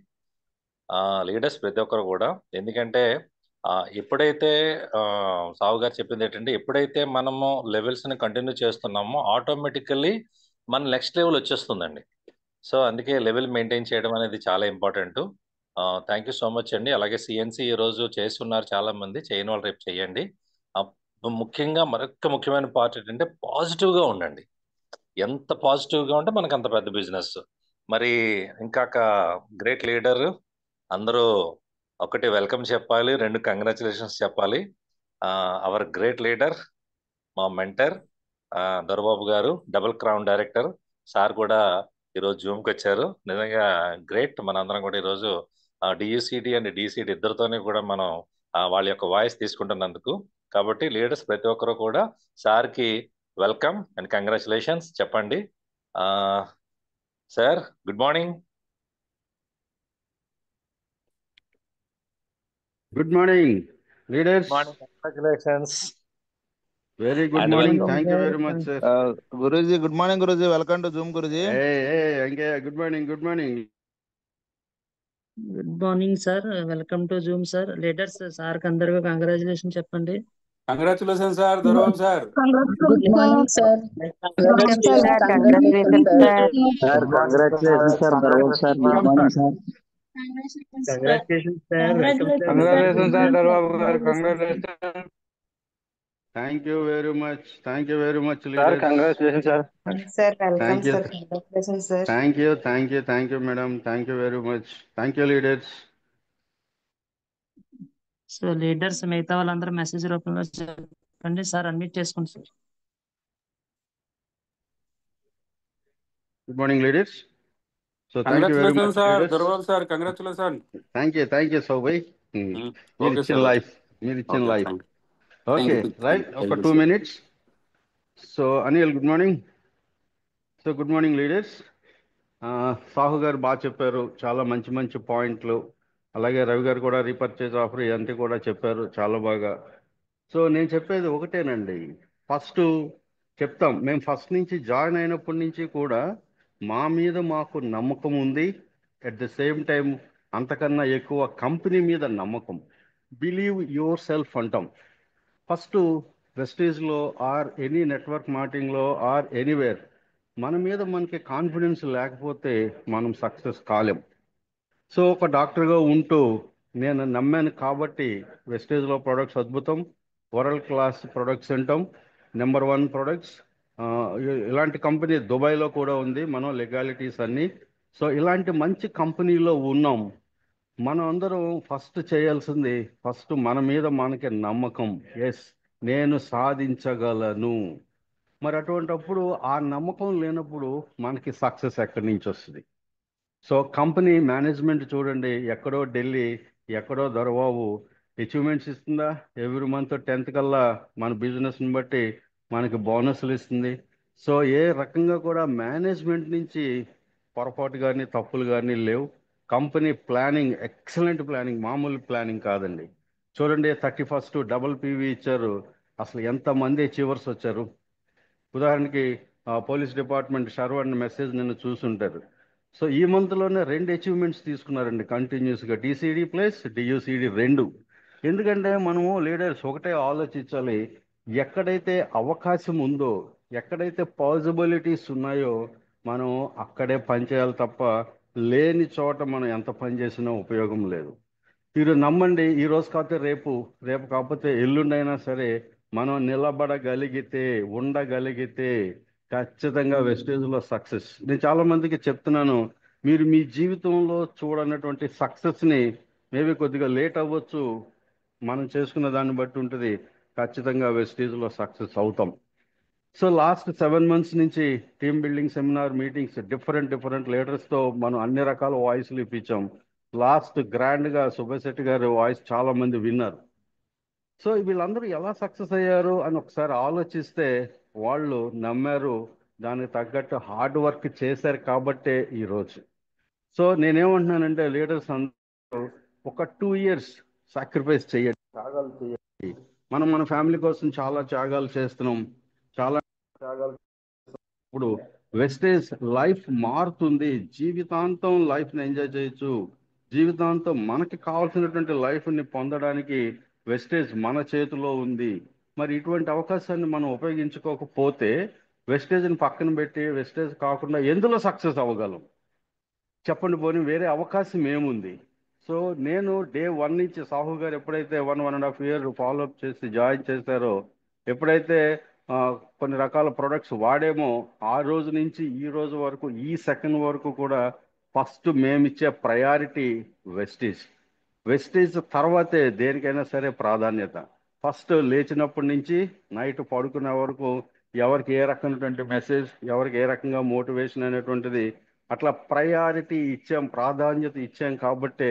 లీడర్స్ ప్రతి ఒక్కరు కూడా. ఎందుకంటే ఎప్పుడైతే సావు గారు చెప్పింది ఏంటంటే ఎప్పుడైతే మనము లెవెల్స్ని కంటిన్యూ చేస్తున్నామో ఆటోమేటికల్లీ మన నెక్స్ట్ లెవెల్ వచ్చేస్తుందండి. సో అందుకే లెవెల్ మెయింటైన్ చేయడం అనేది చాలా important. Thank you so much అండి. అలాగే సిఎన్సి ఈరోజు చేస్తున్నారు చాలా మంది, చేయని వాళ్ళు రేపు చేయండి. ముఖ్యంగా మరొక ముఖ్యమైన పార్ట్ ఏంటంటే పాజిటివ్గా ఉండండి. ఎంత పాజిటివ్గా ఉంటే మనకు అంత పెద్ద బిజినెస్. మరి ఇంకా గ్రేట్ లీడర్ అందరూ ఒకటి వెల్కమ్ చెప్పాలి, 2 కంగ్రాచులేషన్స్ చెప్పాలి. అవర్ గ్రేట్ లీడర్ మా మెంటర్ దొరబాబు గారు, డబుల్ క్రౌన్ డైరెక్టర్ సార్ కూడా ఈరోజు జూమ్కి వచ్చారు. నిజంగా గ్రేట్. మనందరం కూడా ఈరోజు డియుసిడి అండ్ డిసిడి ఇద్దరితోనే కూడా మనం వాళ్ళ యొక్క వాయిస్ తీసుకుంటున్నందుకు. కాబట్టి లీడర్స్ ప్రతి ఒక్కరు కూడా సార్కి వెల్కమ్ అండ్ కంగ్రాచులేషన్స్ చెప్పండి. Sir good morning. Good morning leaders. Morning, congratulations. Very good And morning. welcome. Thank you very much sir. Guruji good morning guruji. Welcome to Zoom guruji. Venkayya good morning. Good morning. Good morning sir. Welcome to Zoom sir. Leaders sir కి అందరికీ congratulation చెప్పండి. Congratulation sir. Dorababu sir. Good morning sir. Welcome sir. Congratulation sir. Congratulation sir. దర్వాబ్ sir. Good morning sir. Congratulation sir. Congratulation sir. దర్వాబు గారు congratulation. Thank you very much. Thank you very much sir leaders. Congratulation sir. Sir welcome thank you. Sir. Congratulation sir. Thank you. Thank you. Thank you madam. Thank you very much. Thank you leaders. So leaders మిగతా వాళ్ళందరూ message రూపంలో చెప్పండి sir. Unmute చేసుకోండి sir. Good morning leaders. So thank you very congratulation much sir. Leaders. Dorababu sir. Congratulation. Thank you సౌభయ్. మీరు okay ఇచ్చిన sir. Life, మీరు ఇచ్చిన okay. Life. Thank okay you. Right. ఒక 2 minutes. So Anil good morning. So good morning leaders. Sahu గారు బాగా చెప్పారు. చాలా మంచి మంచి పాయింట్లు. అలాగే రవి గారు కూడా రీపర్చేజ్ ఆఫర్ ఇవన్నీ కూడా చెప్పారు చాలా బాగా. సో నేను చెప్పేది ఒకటేనండి. ఫస్ట్ చెప్తాం, మేము ఫస్ట్ నుంచి జాయిన్ అయినప్పటి నుంచి కూడా మా మీద మాకు నమ్మకం ఉంది. అట్ ద సేమ్ టైం అంతకన్నా ఎక్కువ కంపెనీ మీద నమ్మకం. బిలీవ్ యువర్ సెల్ఫ్ అంటాం. ఫస్ట్ వెస్టేజ్లో ఆర్ ఎనీ నెట్వర్క్ మార్కెటింగ్లో ఆర్ ఎనీవేర్ మన మీద మనకి కాన్ఫిడెన్స్ లేకపోతే మనం సక్సెస్ కాలేం. సో ఒక డాక్టర్గా ఉంటూ నేను నమ్మాను కాబట్టి వెస్టేజ్లో ప్రొడక్ట్స్ అద్భుతం, వరల్డ్ క్లాస్ ప్రొడక్ట్స్ అంటాం, నెంబర్ 1 ప్రొడక్ట్స్. ఇలాంటి కంపెనీ దుబాయ్లో కూడా ఉంది, మనం లెగాలిటీస్ అన్నీ. సో ఇలాంటి మంచి కంపెనీలో ఉన్నాం. మనం అందరం ఫస్ట్ చేయాల్సింది ఫస్ట్ మన మీద మనకి నమ్మకం. ఎస్, నేను సాధించగలను. మరి అటువంటప్పుడు ఆ నమ్మకం లేనప్పుడు మనకి సక్సెస్ ఎక్కడి నుంచి వస్తుంది? సో కంపెనీ మేనేజ్మెంట్ చూడండి, ఎక్కడో ఢిల్లీ, ఎక్కడో దొరబాబు అచీవ్మెంట్స్ ఇస్తుందా? ఎవ్రీ మంత్ 10th కల్లా మన బిజినెస్ని బట్టి మనకి బోనస్లు ఇస్తుంది. సో ఏ రకంగా కూడా మేనేజ్మెంట్ నుంచి పొరపాటు కానీ తప్పులు కానీ లేవు. కంపెనీ ప్లానింగ్ ఎక్సలెంట్ ప్లానింగ్, మామూలు ప్లానింగ్ కాదండి. చూడండి 31st డబుల్ పీవీ ఇచ్చారు. అసలు ఎంతమంది అచీవర్స్ వచ్చారు? ఉదాహరణకి పోలీస్ డిపార్ట్మెంట్ షర్వన్ మెసేజ్ నిన్ను చూసుంటారు. సో ఈ మంత్లోనే 2 అచీవ్మెంట్స్ తీసుకున్నారండి కంటిన్యూస్గా, డిసిడి ప్లస్ డియూసిడి 2. ఎందుకంటే మనము లీడర్స్ ఒకటే ఆలోచించాలి, ఎక్కడైతే అవకాశం ఉందో, ఎక్కడైతే పాసిబిలిటీస్ ఉన్నాయో మనం అక్కడే పనిచేయాలి తప్ప లేని చోట మనం ఎంత పని చేసినా ఉపయోగం లేదు. మీరు నమ్మండి, ఈ రోజు కాకపోతే రేపు, రేపు కాకపోతే ఎల్లుండైనా సరే మనం నిలబడగలిగితే, ఉండగలిగితే ఖచ్చితంగా వెస్టేజ్లో సక్సెస్. నేను చాలా మందికి చెప్తున్నాను, మీరు మీ జీవితంలో చూడనటువంటి సక్సెస్ని మేబీ కొద్దిగా లేట్ అవ్వచ్చు, మనం చేసుకున్న దాన్ని బట్టి ఉంటుంది, ఖచ్చితంగా వెస్టేజ్లో సక్సెస్ అవుతాం. సో లాస్ట్ 7 months నుంచి team building seminar meetings different లీడర్స్తో మనం అన్ని రకాల వాయిస్లు ఇప్పించాం. లాస్ట్ గ్రాండ్గా సుబ్బశెట్టి గారి వాయిస్ చాలా మంది విన్నారు. సో వీళ్ళందరూ ఎలా సక్సెస్ అయ్యారు అని ఒకసారి ఆలోచిస్తే, వాళ్ళు నమ్మారు, దానికి తగ్గట్టు హార్డ్ వర్క్ చేశారు కాబట్టే ఈరోజు. సో నేనేమంటున్నానంటే లీడర్స్ అందరూ ఒక 2 years సాక్రిఫైస్ చేయండి, త్యాగాలు చేయండి. మనం మన ఫ్యామిలీ కోసం చాలా త్యాగాలు చేస్తున్నాం, చాలా త్యాగాలు. ఇప్పుడు వెస్టేజ్ లైఫ్ మారుతుంది, జీవితాంతం లైఫ్ని ఎంజాయ్ చేయొచ్చు. జీవితాంతం మనకి కావాల్సినటువంటి లైఫ్ని పొందడానికి వెస్టేజ్ మన చేతిలో ఉంది. మరి ఇటువంటి అవకాశాన్ని మనం ఉపయోగించుకోకపోతే వెస్టేజ్ని పక్కన పెట్టి వెస్టేజ్ కాకుండా ఎందులో సక్సెస్ అవ్వగలం చెప్పండి? పోనీ వేరే అవకాశం ఏముంది? సో నేను డే 1 నుంచి సాహు గారు ఎప్పుడైతే 1.5 year ఫాలోఅప్ చేసి జాయిన్ చేశారో, ఎప్పుడైతే కొన్ని రకాల ప్రొడక్ట్స్ వాడేమో, ఆ రోజు నుంచి ఈ రోజు వరకు, ఈ సెకండ్ వరకు కూడా ఫస్ట్ మేమిచ్చే ప్రయారిటీ వెస్టేజ్. వెస్టేజ్ తర్వాతే దేనికైనా సరే ప్రాధాన్యత. ఫస్ట్ లేచినప్పటి నుంచి నైట్ పడుకునే వరకు ఎవరికి ఏ రకమైనటువంటి మెసేజ్, ఎవరికి ఏ రకంగా మోటివేషన్ అనేటువంటిది అట్లా ప్రయారిటీ ఇచ్చాం, ప్రాధాన్యత ఇచ్చాం కాబట్టే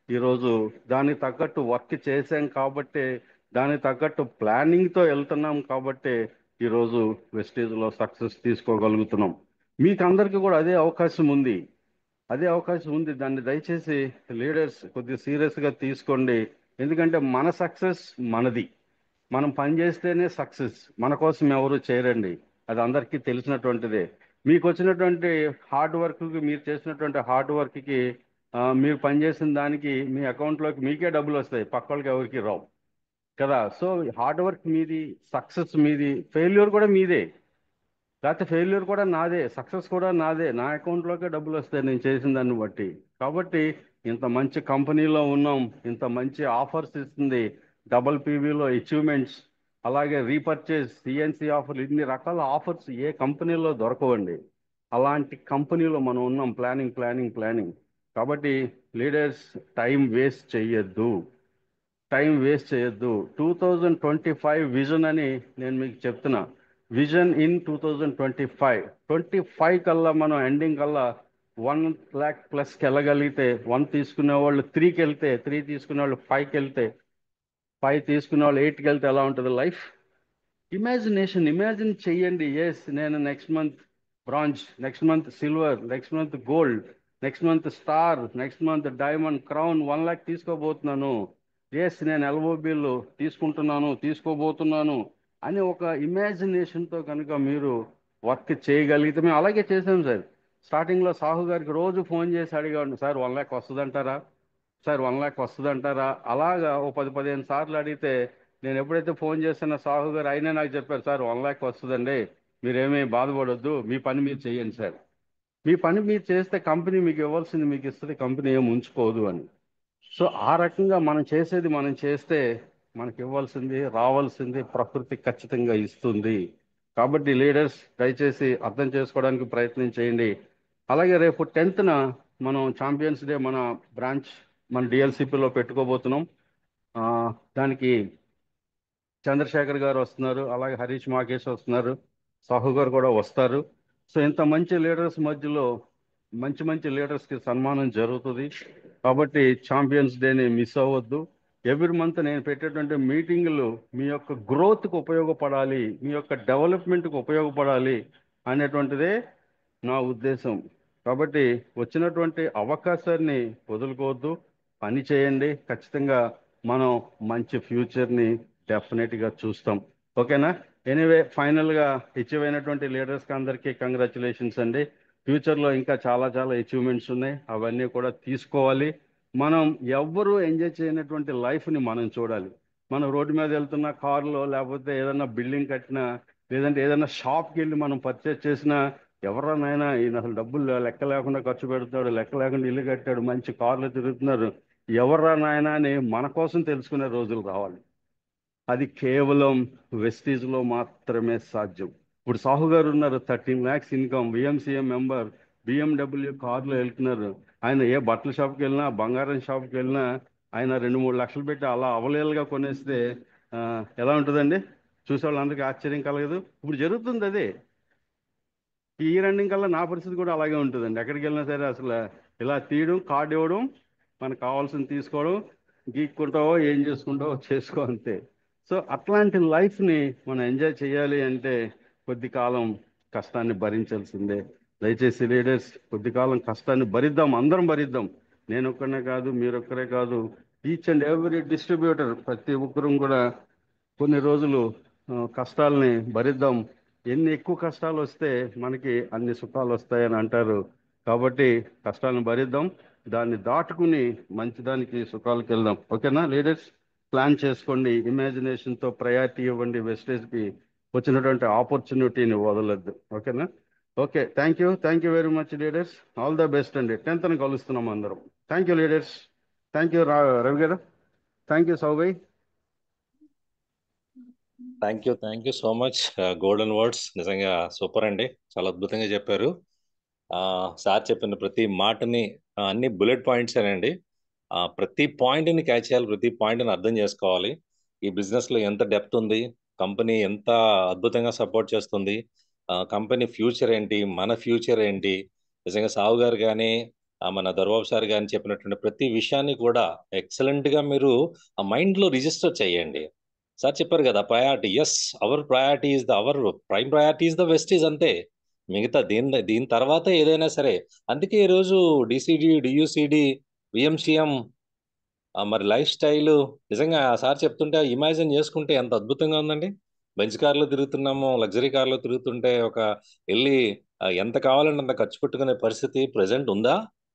ఈరోజు దానికి తగ్గట్టు వర్క్ చేసాం కాబట్టే, దానికి తగ్గట్టు ప్లానింగ్తో వెళ్తున్నాం కాబట్టే ఈరోజు వెస్టేజ్లో సక్సెస్ తీసుకోగలుగుతున్నాం. మీకు అందరికీ కూడా అదే అవకాశం ఉంది, అదే అవకాశం ఉంది. దాన్ని దయచేసి లీడర్స్ కొద్దిగా సీరియస్గా తీసుకోండి. ఎందుకంటే మన సక్సెస్ మనది, మనం పనిచేస్తేనే సక్సెస్. మన కోసం ఎవరు చేయరండి, అది అందరికీ తెలిసినటువంటిదే. మీకు వచ్చినటువంటి హార్డ్ వర్క్కి, మీరు చేసినటువంటి హార్డ్ వర్క్కి, మీరు పనిచేసిన దానికి మీ అకౌంట్లోకి మీకే డబ్బులు వస్తాయి, పక్క వాళ్ళకి ఎవరికి రావు కదా. సో హార్డ్ వర్క్ మీది, సక్సెస్ మీది, ఫెయిల్యూర్ కూడా మీదే, లేకపోతే ఫెయిల్యూర్ కూడా నాదే, సక్సెస్ కూడా నాదే. నా అకౌంట్లోకే డబ్బులు వస్తాయి నేను చేసిన దాన్ని బట్టి. కాబట్టి ఇంత మంచి కంపెనీలో ఉన్నాం, ఇంత మంచి ఆఫర్స్ ఇస్తుంది, డబల్ పీవీలో అచీవ్మెంట్స్, అలాగే రీపర్చేజ్, సిఎన్సి ఆఫర్లు, ఇన్ని రకాల ఆఫర్స్ ఏ కంపెనీలో దొరకవండి. అలాంటి కంపెనీలో మనం ఉన్నాం. ప్లానింగ్. కాబట్టి లీడర్స్ టైం వేస్ట్ చేయొద్దు, 2025 విజన్ అని నేను మీకు చెప్తున్నా. విజన్ ఇన్ 2025 కల్లా మనం ఎండింగ్ కల్లా 1 lakh ప్లస్కి వెళ్ళగలిగితే, 1 తీసుకునే వాళ్ళు 3కి వెళ్తే, 3 తీసుకునే వాళ్ళు 5కి వెళ్తే, 5 తీసుకునే వాళ్ళు 8కి వెళ్తే ఎలా ఉంటుంది లైఫ్? ఇమాజిన్ చెయ్యండి. ఎస్, నేను next month bronze, next month silver, next month gold, next month star, next month diamond, crown 1 lakh తీసుకోబోతున్నాను. ఎస్, నేను ఎల్ఓబిలు తీసుకోబోతున్నాను అని ఒక ఇమాజినేషన్తో కనుక మీరు వర్క్ చేయగలిగితే, మేము అలాగే చేసాం సార్. స్టార్టింగ్లో సాహు గారికి రోజు ఫోన్ చేసి అడిగాను, సార్ 1 lakh వస్తుందంటారా, సార్ 1 lakh వస్తుందంటారా? అలాగా ఓ 10-15 సార్లు అడిగితే నేను ఎప్పుడైతే ఫోన్ చేస్తున్నా సాహు గారు అయినా నాకు చెప్పారు, సార్ 1 lakh వస్తుందండి, మీరేమీ బాధపడొద్దు, మీ పని మీరు చేయండి సార్. మీ పని మీరు చేస్తే కంపెనీ మీకు ఇవ్వాల్సింది మీకు ఇస్తుంది, కంపెనీ ఏమి ఉంచుకోదు అని. సో ఆ రకంగా మనం చేసేది మనం చేస్తే మనకి ఇవ్వాల్సింది రావాల్సింది ప్రకృతి ఖచ్చితంగా ఇస్తుంది. కాబట్టి లీడర్స్ దయచేసి అర్థం చేసుకోవడానికి ప్రయత్నం చేయండి. అలాగే రేపు 10th మనం ఛాంపియన్స్ డే మన బ్రాంచ్ మన డిఎల్సిపిలో పెట్టుకోబోతున్నాం. దానికి చంద్రశేఖర్ గారు వస్తున్నారు, అలాగే హరీష్ మాకేష్ వస్తున్నారు, సాహు గారు కూడా వస్తారు. సో ఇంత మంచి లీడర్స్ మధ్యలో మంచి మంచి లీడర్స్కి సన్మానం జరుగుతుంది. కాబట్టి ఛాంపియన్స్ డేని మిస్ అవ్వద్దు. ఎవ్రీ మంత్ నేను పెట్టేటువంటి మీటింగులు మీ యొక్క గ్రోత్కి ఉపయోగపడాలి, మీ యొక్క డెవలప్మెంట్కి ఉపయోగపడాలి అనేటువంటిదే నా ఉద్దేశం. కాబట్టి వచ్చినటువంటి అవకాశాన్ని వదులుకోవద్దు, పని చేయండి. ఖచ్చితంగా మనం మంచి ఫ్యూచర్ని డెఫినెట్గా చూస్తాం. ఓకేనా? ఎనీవే ఫైనల్గా అచీవ్ అయినటువంటి లీడర్స్కి అందరికీ కంగ్రాచులేషన్స్ అండి. ఫ్యూచర్లో ఇంకా చాలా చాలా అచీవ్మెంట్స్ ఉన్నాయి, అవన్నీ కూడా తీసుకోవాలి. మనం ఎవ్వరూ ఎంజాయ్ చేయనటువంటి లైఫ్ని మనం చూడాలి. మనం రోడ్డు మీద వెళ్తున్న కారులో, లేకపోతే ఏదైనా బిల్డింగ్ కట్టినా, లేదంటే ఏదైనా షాప్కి వెళ్ళి మనం పర్చేస్ చేసినా, ఎవరా నాయనా ఈయన అసలు డబ్బులు లెక్క లేకుండా ఖర్చు పెడతాడు, లెక్క లేకుండా ఇల్లు కట్టాడు, మంచి కార్లు తిరుగుతున్నారు, ఎవర్రా నాయనా అని మన కోసం తెలుసుకునే రోజులు రావాలి. అది కేవలం వెస్టీజ్లో మాత్రమే సాధ్యం. ఇప్పుడు సాహు గారు ఉన్నారు, 13 lakhs ఇన్కమ్, విఎంసీఎం మెంబర్, బిఎండబ్ల్యూ కార్లో వెళ్తున్నారు. ఆయన ఏ బట్టల షాప్కి వెళ్ళినా, బంగారం షాప్కి వెళ్ళినా ఆయన 2-3 లక్షలు పెట్టి అలా అవలేలుగా కొనేస్తే ఎలా ఉంటుందండి? చూసే వాళ్ళందరికీ ఆశ్చర్యం కలగదు? ఇప్పుడు జరుగుతుంది అదే. ఈ రన్నింగ్ కల్లా నా పరిస్థితి కూడా అలాగే ఉంటుందండి. ఎక్కడికి వెళ్ళినా సరే అసలు ఇలా తీయడం, కార్డు ఇవ్వడం, మనకు కావాల్సింది తీసుకోవడం, గీక్కుంటావో ఏం చేసుకుంటావో చేసుకో, అంతే. సో అట్లాంటి లైఫ్ని మనం ఎంజాయ్ చేయాలి అంటే కొద్ది కాలం కష్టాన్ని భరించాల్సిందే. దయచేసి లీడర్స్ కొద్ది కాలం కష్టాన్ని భరిద్దాం, అందరం భరిద్దాం. నేను ఒక్కనే కాదు, మీరొక్కరే కాదు, ఈచ్ అండ్ ఎవ్రీ డిస్ట్రిబ్యూటర్ ప్రతి ఒక్కరూ కూడా కొన్ని రోజులు కష్టాలని భరిద్దాం. ఎన్ని ఎక్కువ కష్టాలు వస్తే మనకి అన్ని సుఖాలు వస్తాయని అంటారు. కాబట్టి కష్టాలను భరిద్దాం, దాన్ని దాటుకుని మంచిదానికి సుఖాలకు వెళ్దాం. ఓకేనా లీడర్స్? ప్లాన్ చేసుకోండి, ఇమాజినేషన్తో ప్రయారిటీ ఇవ్వండి, వెస్టేజ్కి వచ్చినటువంటి ఆపర్చునిటీని వదలొద్దు. ఓకేనా? Okay, thank you very much leaders. All the best అండి. 10th కలుస్తున్నాం అందరం. Thank you leaders. Thank you Ravi గారు. థ్యాంక్ యూ సౌభయ్. Thank you so much. Golden words, నిజంగా సూపర్ అండి, చాలా అద్భుతంగా చెప్పారు. సార్ చెప్పిన ప్రతి మాటని అన్ని బుల్లెట్ పాయింట్స్ అండి. ప్రతి పాయింట్ని క్యాచ్ చేయాలి, ప్రతి పాయింట్ని అర్థం చేసుకోవాలి. ఈ బిజినెస్లో ఎంత డెప్త్ ఉంది, కంపెనీ ఎంత అద్భుతంగా సపోర్ట్ చేస్తుంది, కంపెనీ ఫ్యూచర్ ఏంటి, మన ఫ్యూచర్ ఏంటి. నిజంగా సావు గారు కానీ మన దర్బాబు సార్ కానీ చెప్పినటువంటి ప్రతి విషయాన్ని కూడా ఎక్సలెంట్గా మీరు ఆ మైండ్లో రిజిస్టర్ చేయండి. సార్ చెప్పారు కదా, priority, yes, our priority is our prime priority is the vestige, అంతే. మిగతా దీని తర్వాత ఏదైనా సరే. అందుకే ఈరోజు డిసిడి, డియుసిడి, విఎంసిఎం, మరి లైఫ్ స్టైల్, నిజంగా సార్ చెప్తుంటే ఇమాజిన్ చేసుకుంటే ఎంత అద్భుతంగా ఉందండి. బెంచ్ కార్లో తిరుగుతున్నాము, లగ్జరీ కార్లో తిరుగుతుంటే ఒక వెళ్ళి ఎంత కావాలంటే అంత ఖర్చు పెట్టుకునే పరిస్థితి ప్రజెంట్ ఉందా?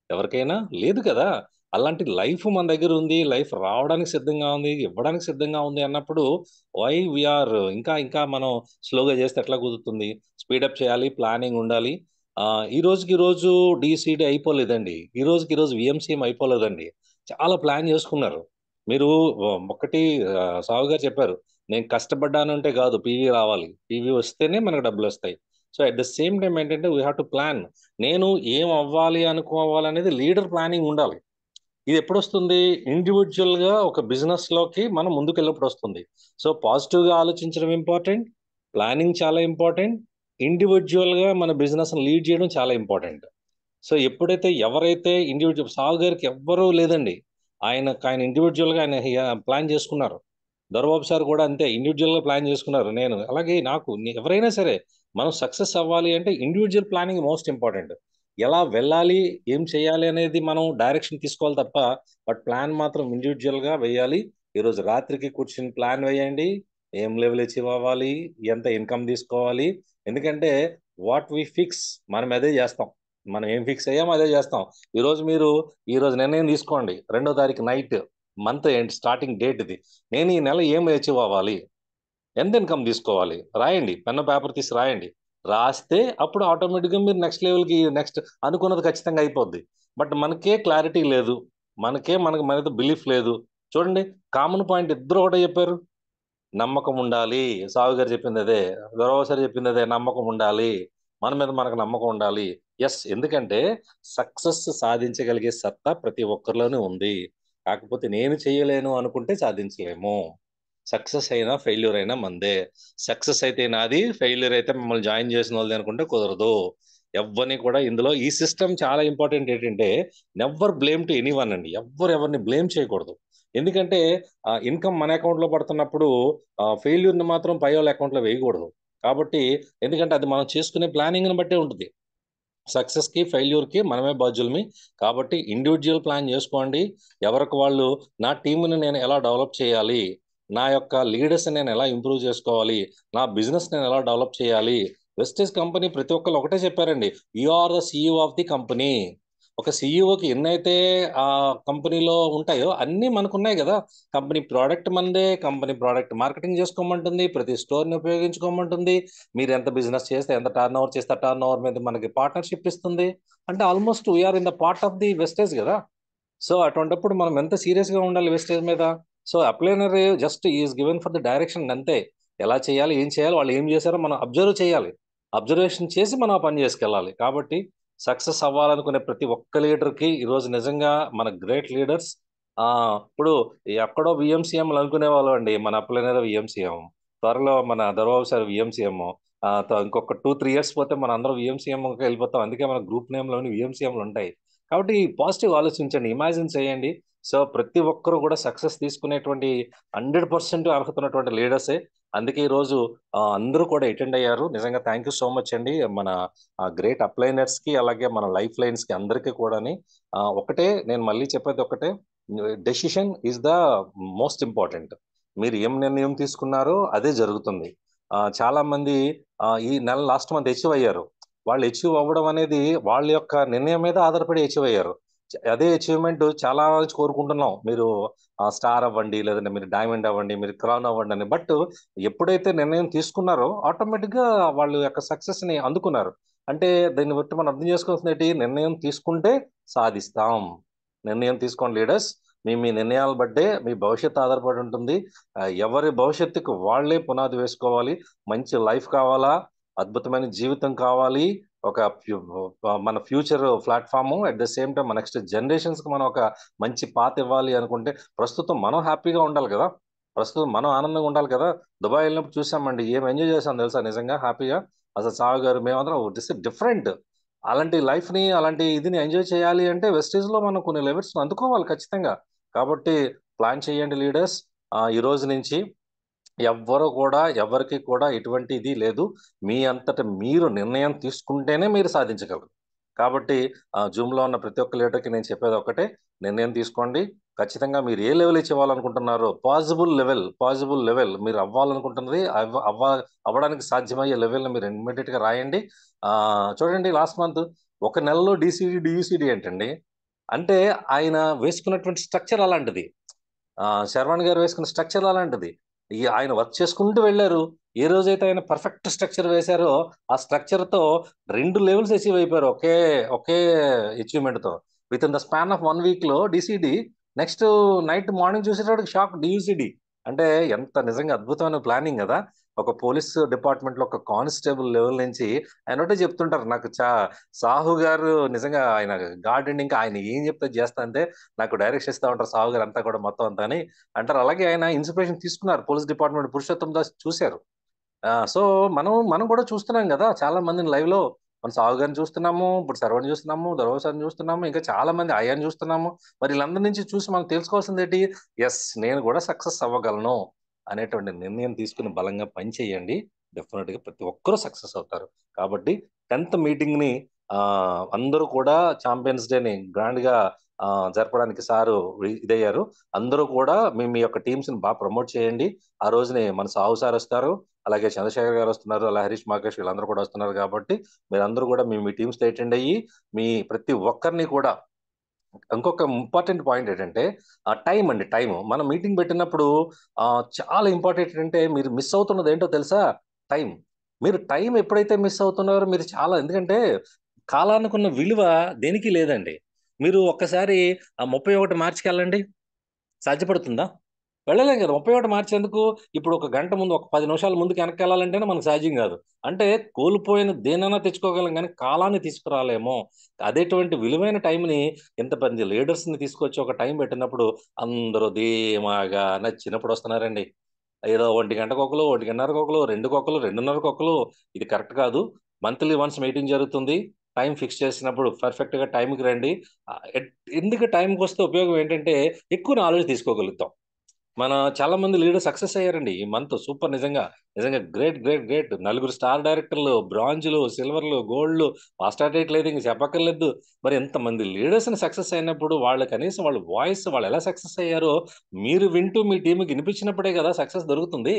ఎవరికైనా లేదు కదా. అలాంటి లైఫ్ మన దగ్గర ఉంది, లైఫ్ రావడానికి సిద్ధంగా ఉంది, ఇవ్వడానికి సిద్ధంగా ఉంది అన్నప్పుడు వై వీఆర్ ఇంకా ఇంకా మనం స్లోగా చేస్తే ఎట్లా కుదురుతుంది? స్పీడప్ చేయాలి, ప్లానింగ్ ఉండాలి. ఈ రోజుకి రోజు డిసిడి అయిపోలేదండి, ఈ రోజుకి రోజు విఎంసీఎం అయిపోలేదండి, చాలా ప్లాన్ చేసుకున్నారు. మీరు ఒకటి సావు గారు చెప్పారు, నేను కష్టపడ్డాను అంటే కాదు, పీవీ రావాలి, పీవీ వస్తేనే మనకు డబ్బులు వస్తాయి. So at the same time ఏంటంటే వీ హ్యావ్ టు ప్లాన్. నేను ఏం అవ్వాలి అనుకోవాలనేది లీడర్ ప్లానింగ్ ఉండాలి. ఇది ఎప్పుడు వస్తుంది? ఇండివిజువల్ గా ఒక బిజినెస్ లోకి మనం ముందుకు వెళ్ళినప్పుడు వస్తుంది. సో పాజిటివ్ గా ఆలోచించడం ఇంపార్టెంట్, ప్లానింగ్ చాలా ఇంపార్టెంట్, ఇండివిజువల్ గా మన బిజినెస్ లీడ్ చేయడం చాలా ఇంపార్టెంట్. సో ఎప్పుడైతే ఎవరైతే ఇండివిజువల్, సాగు గారికి ఎవ్వరూ లేదండి, ఆయన ఇండివిజువల్ గా ఆయన ప్లాన్ చేసుకున్నారు. దొరబాబు సార్ కూడా అంతే, ఇండివిజువల్ గా ప్లాన్ చేసుకున్నారు. నేను అలాగే నాకు ఎవరైనా సరే మనం సక్సెస్ అవ్వాలి అంటే ఇండివిజువల్ ప్లానింగ్ మోస్ట్ ఇంపార్టెంట్. ఎలా వెళ్ళాలి, ఏం చేయాలి అనేది మనం డైరెక్షన్ తీసుకోవాలి తప్ప, బట్ ప్లాన్ మాత్రం ఇండివిజువల్ గా వేయాలి. ఈరోజు రాత్రికి కూర్చుని ప్లాన్ వేయండి, ఏం లెవెల్ అచీవ్ అవ్వాలి, ఎంత ఇన్కమ్ తీసుకోవాలి. ఎందుకంటే వాట్ వి ఫిక్స్ మనం అదే చేస్తాం, మనం ఏం ఫిక్స్ అయ్యామో అదే చేస్తాం. ఈరోజు నిర్ణయం తీసుకోండి, 2వ తారీఖు నైట్ మంత్ ఏంటి, స్టార్టింగ్ డేట్ ఇది, నేను ఈ నెల ఏం అచీవ్ అవ్వాలి, ఎంత ఇన్కమ్ తీసుకోవాలి, రాయండి, పెన్ పేపర్ తీసి రాయండి. రాస్తే అప్పుడు ఆటోమేటిక్గా మీరు నెక్స్ట్ లెవెల్కి నెక్స్ట్ అనుకున్నది ఖచ్చితంగా అయిపోద్ది. బట్ మనకే క్లారిటీ లేదు, మనకు మీద బిలీఫ్ లేదు. చూడండి, కామన్ పాయింట్ ఇద్దరు ఒకటే చెప్పారు, నమ్మకం ఉండాలి. సాగు గారు చెప్పింది అదే, గౌరవసారి చెప్పింది అదే, నమ్మకం ఉండాలి, మన మీద మనకు నమ్మకం ఉండాలి. ఎస్, ఎందుకంటే సక్సెస్ సాధించగలిగే సత్తా ప్రతి ఒక్కరిలోనే ఉంది. కాకపోతే నేను చేయలేను అనుకుంటే సాధించలేము. సక్సెస్ అయినా ఫెయిల్యూర్ అయినా మందే. సక్సెస్ అయితే నాది, ఫెయిల్యూర్ అయితే మిమ్మల్ని జాయిన్ చేసిన వాళ్ళది అనుకుంటే కుదరదు. ఎవరిని కూడా ఇందులో ఈ సిస్టమ్ చాలా ఇంపార్టెంట్. ఏంటంటే నెవర్ బ్లేమ్ టు ఎనీవన్ అండి, ఎవరిని బ్లేమ్ చేయకూడదు. ఎందుకంటే ఇన్కమ్ మన అకౌంట్ లో పడుతున్నప్పుడు ఫెయిల్యూర్ ని మాత్రం పై వాళ్ళ అకౌంట్ లో వేయకూడదు. కాబట్టి ఎందుకంటే అది మనం చేసుకునే ప్లానింగ్ ని బట్టే ఉంటుంది. సక్సెస్ కి ఫెయిల్యూర్ కి మనమే బాధ్యులమి. కాబట్టి ఇండివిజువల్ ప్లాన్ చేసుకోండి. ఎవరికి వాళ్ళు, నా టీంని నేను ఎలా డెవలప్ చేయాలి, నా యొక్క లీడర్స్ నేను ఎలా ఇంప్రూవ్ చేసుకోవాలి, నా బిజినెస్ నేను ఎలా డెవలప్ చేయాలి. వెస్టేజ్ కంపెనీ ప్రతి ఒక్కరు ఒకటే చెప్పారండి, you are the CEO of the company. ఒక సిఇఓకి ఎన్నైతే ఆ కంపెనీలో ఉంటాయో అన్నీ మనకున్నాయి కదా. కంపెనీ ప్రోడక్ట్ మనదే, కంపెనీ ప్రోడక్ట్ మార్కెటింగ్ చేసుకోమంటుంది, ప్రతి స్టోర్ని ఉపయోగించుకోమంటుంది, మీరు ఎంత బిజినెస్ చేస్తే, ఎంత టర్న్ ఓవర్ చేస్తే టర్న్ ఓవర్ మీద మనకి పార్ట్నర్షిప్ ఇస్తుంది. అంటే almost we're in the part of the wastage కదా. సో అటువంటిప్పుడు మనం ఎంత సీరియస్గా ఉండాలి వెస్టేజ్ మీద. So upliner just is given for the direction అంతే. ఎలా చేయాలి, ఏం చేయాలి, వాళ్ళు ఏం చేశారో మనం అబ్జర్వ్ చేయాలి, అబ్జర్వేషన్ చేసి మనం ఆ పని చేసుకెళ్ళాలి. కాబట్టి సక్సెస్ అవ్వాలనుకునే ప్రతి ఒక్క లీడర్కి ఈరోజు నిజంగా మన గ్రేట్ లీడర్స్. ఇప్పుడు ఎక్కడో విఎంసీఎంలు అనుకునే వాళ్ళు అండి, మన అప్లైనర్ విఎంసీఎం, త్వరలో మన దర్బాబు సార్ విఎంసీఎం, ఇంకొక 2-3 years పోతే మన అందరం విఎంసీఎంకి వెళ్ళిపోతాం. అందుకే మన గ్రూప్ నేమ్లోని విఎంసీఎంలు ఉంటాయి. కాబట్టి పాజిటివ్ ఆలోచించండి, ఇమాజిన్ చేయండి. సో ప్రతి ఒక్కరు కూడా సక్సెస్ తీసుకునేటువంటి 100% అర్హత ఉన్నటువంటి లీడర్సే. అందుకే ఈరోజు అందరూ కూడా అటెండ్ అయ్యారు. నిజంగా థ్యాంక్ యూ సో మచ్ అండి, మన గ్రేట్ అప్లైనర్స్ కి, అలాగే మన లైఫ్ లైన్స్ కి అందరికీ కూడాని. ఒకటే నేను మళ్ళీ చెప్పేది ఒకటే, decision is the most important. మీరు ఏం నిర్ణయం తీసుకున్నారో అదే జరుగుతుంది. చాలా మంది ఈ నెల లాస్ట్ మంత్ అచీవ్ అయ్యారు. వాళ్ళు అచీవ్ అవ్వడం అనేది వాళ్ళ యొక్క నిర్ణయం మీద ఆధారపడి అచీవ్ అయ్యారు. అదే అచీవ్మెంట్ చాలా నుంచి కోరుకుంటున్నాం, మీరు స్టార్ అవ్వండి, లేదంటే మీరు డైమండ్ అవ్వండి, మీరు క్రౌన్ అవ్వండి అని. బట్ ఎప్పుడైతే నిర్ణయం తీసుకున్నారో ఆటోమేటిక్గా వాళ్ళు యొక్క సక్సెస్ ని అందుకున్నారు. అంటే దీన్ని బట్టి మనం అర్థం చేసుకోవాల్సింది ఏంటి, నిర్ణయం తీసుకుంటే సాధిస్తాం. నిర్ణయం తీసుకోండి లీడర్స్, మీ నిర్ణయాల బట్టే మీ భవిష్యత్తు ఆధారపడి ఉంటుంది. ఎవరి భవిష్యత్తుకు వాళ్ళే పునాది వేసుకోవాలి. మంచి లైఫ్ కావాలా, అద్భుతమైన జీవితం కావాలి, ఒక మన future platform, at the same time మన నెక్స్ట్ జనరేషన్స్ కి మనం ఒక మంచి పాత ఇవ్వాలి అనుకుంటే ప్రస్తుతం మనం హ్యాపీగా ఉండాలి కదా, ప్రస్తుతం మనం ఆనందంగా ఉండాలి కదా. దుబాయ్ వెళ్ళినప్పుడు చూసామండి, ఏం ఎంజాయ్ చేసాం తెలుసా, నిజంగా హ్యాపీగా. అసలు సాగు గారు మేమందరం దిస్ డిఫరెంట్. అలాంటి లైఫ్ ని, అలాంటి ఇదిని ఎంజాయ్ చేయాలి అంటే వెస్టేజ్ లో మనం కొన్ని లెవెల్స్ అందుకోవాలి ఖచ్చితంగా. కాబట్టి ప్లాన్ చేయండి లీడర్స్. ఈ రోజు నుంచి ఎవ్వరు కూడా, ఎవరికి కూడా ఎటువంటి ఇది లేదు. మీ అంతట మీరు నిర్ణయం తీసుకుంటేనే మీరు సాధించగలరు. కాబట్టి జూమ్లో ఉన్న ప్రతి ఒక్క లీడర్కి నేను చెప్పేది ఒకటే, నిర్ణయం తీసుకోండి. ఖచ్చితంగా మీరు ఏ లెవెల్ ఇవ్వాలనుకుంటున్నారో, పాసిబుల్ లెవెల్ మీరు అవ్వాలనుకుంటున్నది అవ్వడానికి సాధ్యమయ్యే లెవెల్ని మీరు ఇమ్మీడియట్గా రాయండి. చూడండి, లాస్ట్ మంత్ ఒక నెలలో డియూసిడి ఏంటండి అంటే, ఆయన వేసుకున్నటువంటి స్ట్రక్చర్ అలాంటిది, శర్వాణి గారు వేసుకున్న స్ట్రక్చర్ అలాంటిది. ఆయన వర్క్ చేసుకుంటూ వెళ్ళారు. ఏ రోజైతే ఆయన పర్ఫెక్ట్ స్ట్రక్చర్ వేశారో ఆ స్ట్రక్చర్ తో 2 levels అచీవ్ అయిపోయారు ఒకే అచీవ్మెంట్ తో. With in the span of 1 week లో డిసిడి, నెక్స్ట్ నైట్ మార్నింగ్ చూసేటప్పుడు షాక్ డియూసిడి. అంటే ఎంత నిజంగా అద్భుతమైన ప్లానింగ్ కదా. ఒక పోలీస్ డిపార్ట్మెంట్ లో ఒక కానిస్టేబుల్ లెవెల్ నుంచి ఆయన ఒకటే చెప్తుంటారు, నాకు సాహు గారు నిజంగా ఆయన గార్డెన్, ఇంకా ఆయన ఏం చెప్తే చేస్తా అంటే నాకు డైరెక్షన్ ఇస్తా ఉంటారు సాహు గారు అంతా కూడా మొత్తం అంతా అని అంటారు. అలాగే ఆయన ఇన్స్పిరేషన్ తీసుకున్నారు, పోలీస్ డిపార్ట్మెంట్ పురుషోత్తం దాస్ చూశారు. సో మనం కూడా చూస్తున్నాం కదా, చాలా మందిని లైవ్ లో. మన సాగు గారిని చూస్తున్నాము, ఇప్పుడు సర్వని చూస్తున్నాము, దర్వాసాన్ని చూస్తున్నాము, ఇంకా చాలా మంది అయ్యాన్ని చూస్తున్నాము. మరి వీళ్ళందరి నుంచి చూసి మనం తెలుసుకోవాల్సింది ఏంటి, ఎస్ నేను కూడా సక్సెస్ అవ్వగలను అనేటువంటి నిర్ణయం తీసుకుని బలంగా పనిచేయండి. డెఫినెట్ గా ప్రతి ఒక్కరూ సక్సెస్ అవుతారు. కాబట్టి 10th మీటింగ్ ని అందరూ కూడా ఛాంపియన్స్ డేని గ్రాండ్ గా జరపడానికి సారు ఇదయ్యారు. అందరూ కూడా మీ యొక్క టీమ్స్ ని బాగా ప్రమోట్ చేయండి. ఆ రోజుని మన సాహు సార్ వస్తారు, అలాగే చంద్రశేఖర్ గారు వస్తున్నారు, అలా హరీష్ మార్కేష్ వీళ్ళందరూ కూడా వస్తున్నారు. కాబట్టి మీరందరూ కూడా మీ టీమ్స్ అటెండ్ అయ్యి మీ ప్రతి ఒక్కరిని కూడా ఇంకొక ఇంపార్టెంట్ పాయింట్ ఏంటంటే ఆ టైం అండి. టైం మనం మీటింగ్ పెట్టినప్పుడు చాలా ఇంపార్టెంట్ ఏంటంటే మీరు మిస్ అవుతున్నది ఏంటో తెలుసా? టైం. మీరు టైం ఎప్పుడైతే మిస్ అవుతున్నారో మీరు చాలా, ఎందుకంటే కాలానికి ఉన్న విలువ దేనికి లేదండి. మీరు ఒక్కసారి ఆ 31 మార్చికి వెళ్ళండి, సాధ్యపడుతుందా? వెళ్ళలేం కదా. 31 మార్చి ఎందుకు? ఇప్పుడు ఒక గంట ముందు, ఒక 10 నిమిషాల ముందుకు వెనక్కి వెళ్ళాలంటేనే మనకు సాధ్యం కాదు. అంటే కోల్పోయిన దేనైనా తెచ్చుకోగలం కానీ కాలాన్ని తీసుకురాలేమో. అదేటువంటి విలువైన టైంని ఇంతమంది లీడర్స్ని తీసుకొచ్చి ఒక టైం పెట్టినప్పుడు అందరూ ధీమాగా నచ్చినప్పుడు వస్తున్నారండి. ఏదో 1 గంటకు ఒకరు, 1:30కు ఒకరు, 2కు ఒకరు, 2:30కు ఒకరు. ఇది కరెక్ట్ కాదు. మంత్లీ వన్స్ మీటింగ్ జరుగుతుంది. టైం ఫిక్స్ చేసినప్పుడు పర్ఫెక్ట్ గా టైంకి రండి. ఎందుకు టైంకి వస్తే ఉపయోగం ఏంటంటే ఎక్కువ నాలెడ్జ్ తీసుకోగలుగుతాం. మన చాలా మంది లీడర్ సక్సెస్ అయ్యారండి ఈ మంత్. సూపర్, నిజంగా నిజంగా గ్రేట్ గ్రేట్ గ్రేట్. 4 స్టార్ డైరెక్టర్లు, బ్రాంజ్లు, సిల్వర్లు, గోల్డ్లు, ఫాస్ట్ లేదు, ఇంక చెప్పక్కర్లేదు. మరి ఎంతమంది లీడర్స్ ని సక్సెస్ అయినప్పుడు వాళ్ళు కనీసం వాళ్ళ వాయిస్ వాళ్ళు ఎలా సక్సెస్ అయ్యారో మీరు వింటూ మీ టీంకి వినిపించినప్పుడే కదా సక్సెస్ దొరుకుతుంది.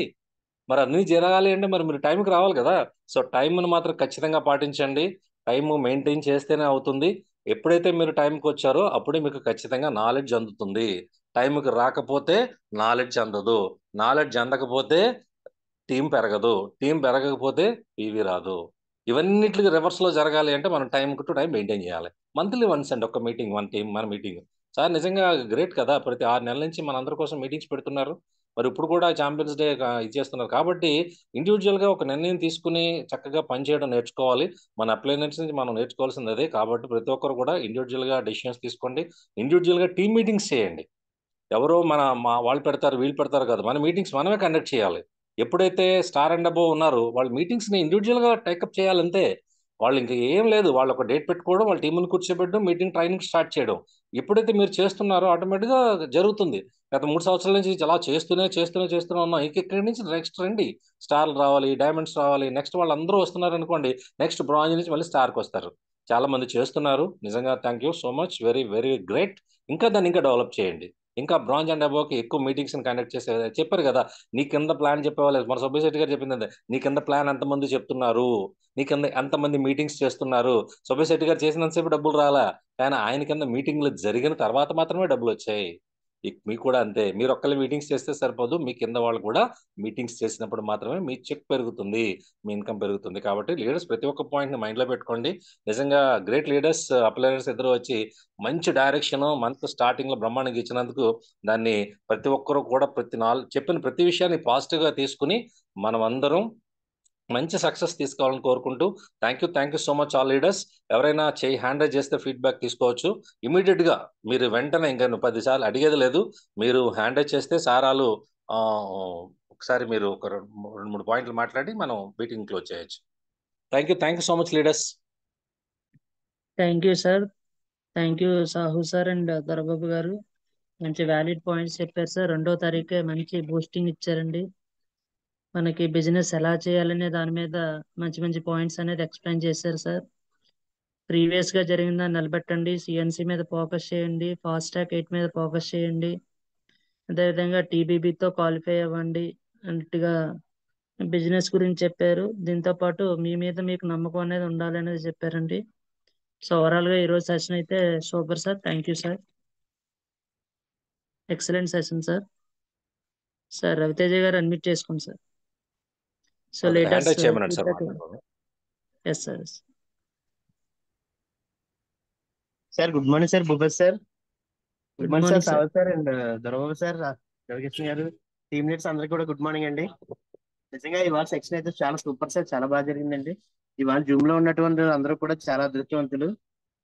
మరి అన్ని జరగాలి అంటే మరి మీరు టైంకి రావాలి కదా. సో టైంను మాత్రం ఖచ్చితంగా పాటించండి. టైం మెయింటైన్ చేస్తేనే అవుతుంది. ఎప్పుడైతే మీరు టైంకి వచ్చారో అప్పుడే మీకు ఖచ్చితంగా నాలెడ్జ్ అందుతుంది. టైంకి రాకపోతే నాలెడ్జ్ అందదు. నాలెడ్జ్ అందకపోతే టీం పెరగదు. టీం పెరగకపోతే పీవీ రాదు. ఇవన్నిటికి రివర్స్ లో జరగాలి అంటే మనం టైం టు టైం మెయింటైన్ చేయాలి. మంత్లీ వన్స్ అండి ఒక మీటింగ్, వన్ టీం మన మీటింగ్. సార్ నిజంగా గ్రేట్ కదా, ప్రతి 6 నెలల నుంచి మనందరి కోసం మీటింగ్స్ పెడుతున్నారు. మరి ఇప్పుడు కూడా ఛాంపియన్స్ డే ఇది చేస్తున్నారు కాబట్టి ఇండివిజువల్ గా ఒక నిర్ణయం తీసుకుని చక్కగా పనిచేయడం నేర్చుకోవాలి. మన అప్లైనెన్స్ నుంచి మనం నేర్చుకోవాల్సింది అదే. కాబట్టి ప్రతి ఒక్కరు కూడా ఇండివిజువల్ గా డెసిషన్స్ తీసుకోండి. ఇండివిజువల్ గా టీమ్ మీటింగ్స్ చేయండి. ఎవరో మా వాళ్ళు పెడతారు, వీళ్ళు పెడతారు కాదు. మన మీటింగ్స్ మనమే కండక్ట్ చేయాలి. ఎప్పుడైతే స్టార్ అండ్ అబోవ్ ఉన్నారో వాళ్ళ మీటింగ్స్ ని ఇండివిజువల్ గా టేకప్ చేయాలంతే. వాళ్ళు ఇంకా ఏం లేదు, వాళ్ళు ఒక డేట్ పెట్టుకోవడం, వాళ్ళ టీంని కూర్చోబెట్టడం, మీటింగ్ ట్రైనింగ్ స్టార్ట్ చేయడం. ఎప్పుడైతే మీరు చేస్తున్నారో ఆటోమేటిక్ గా జరుగుతుంది. గత 3 సంవత్సరాల నుంచి అలా చేస్తూనే ఉన్నాం. ఇక్కడి నుంచి నెక్స్ట్ రండి. స్టార్లు రావాలి, డైమండ్స్ రావాలి. నెక్స్ట్ వాళ్ళు అందరూ వస్తున్నారు అనుకోండి, నెక్స్ట్ బ్రాంజ్ నుంచి మళ్ళీ స్టార్కి వస్తారు. చాలా మంది చేస్తున్నారు. నిజంగా thank you so much, very very great. ఇంకా దాన్ని ఇంకా డెవలప్ చేయండి. ఇంకా బ్రాంజ్ అండ్ అబోవ్కి ఎక్కువ మీటింగ్స్ కండక్ట్ చేసే చెప్పారు కదా. నీ కింద ప్లాన్ చెప్పేవాళ్ళు మన సుబ్బశెట్టి గారు చెప్పింది అదే. నీ కింద ప్లాన్ ఎంతమంది చెప్తున్నారు, నీ కింద ఎంతమంది మీటింగ్స్ చేస్తున్నారు. సుబ్బశెట్టి గారు చేసినంతసేపు డబ్బులు రాలా, కానీ ఆయన కింద మీటింగ్లు జరిగిన తర్వాత మాత్రమే డబ్బులు వచ్చాయి. మీకు కూడా అంతే. మీరు ఒక్కళ్ళు మీటింగ్స్ చేస్తే సరిపోదు, మీ కింద వాళ్ళు కూడా మీటింగ్స్ చేసినప్పుడు మాత్రమే మీ చెక్ పెరుగుతుంది, మీ ఇన్కమ్ పెరుగుతుంది. కాబట్టి లీడర్స్ ప్రతి ఒక్క పాయింట్ ని మైండ్ లో పెట్టుకోండి. నిజంగా గ్రేట్ లీడర్స్, అప్లైనర్స్ ఇద్దరు వచ్చి మంచి డైరెక్షన్ మంత్ స్టార్టింగ్ లో బ్రహ్మాండంగా ఇచ్చినందుకు దాన్ని ప్రతి ఒక్కరు కూడా చెప్పిన ప్రతి విషయాన్ని పాజిటివ్ గా తీసుకుని మనం అందరం మంచి సక్సెస్ తీసుకోవాలని కోరుకుంటూ thank you so much all leaders. ఎవరైనా హ్యాండ్ రైజ్ చేస్తే ఫీడ్బ్యాక్ తీసుకోవచ్చు. ఇమీడియట్ గా మీరు వెంటనే, ఇంకా 10 సార్లు అడిగేది లేదు. మీరు హ్యాండ్ రైజ్ చేస్తే సారాలు ఒకసారి మీరు ఒక 2-3 పాయింట్లు మాట్లాడి మనం మీటింగ్ క్లోజ్ చేయొచ్చు. Thank you so much leaders. Thank you sir. Thank you Sahu sir and Dorababu గారు. మంచి వ్యాలిడ్ పాయింట్స్ చెప్పారు సార్. 2వ తారీఖే మంచి బూస్టింగ్ ఇచ్చారండి. మనకి బిజినెస్ ఎలా చేయాలనే దాని మీద మంచి మంచి పాయింట్స్ అనేది ఎక్స్ప్లెయిన్ చేశారు సార్. ప్రీవియస్ గా జరిగిన దాన్ని నిలబెట్టండి, సిఎన్సి మీద ఫోకస్ చేయండి, ఫాస్ట్ ట్రాక్ 8 మీద ఫోకస్ చేయండి, అదేవిధంగా టీబీబీతో క్వాలిఫై అవ్వండి అన్నట్టుగా బిజినెస్ గురించి చెప్పారు. దీంతో పాటు మీ మీద మీకు నమ్మకం అనేది ఉండాలి అనేది చెప్పారండి. సో ఓవరాల్ గా ఈరోజు సెషన్ అయితే super sir. Thank you sir. Excellent session sir. Sir Raviteja గారు అడ్మిట్ చేసుకోండి sir. So hand leaders raise చేయమన్నాడు సార్ మాట్లాడుకోండి. Yes sir. Sir good morning sir, Bhupathi sir. Good good morning sir, morning sir. Savath sir and Dorababu sir, Ravikrishna గారు, team leaders అందరికీ కూడా good morning అండి. నిజంగా ఇవాళ సెక్షన్ అయితే చాలా సూపర్ సార్, చాలా బాగా జరిగిందండి. ఇవాళ జూమ్ లో ఉన్నటువంటి అందరూ కూడా చాలా అదృష్టవంతులు.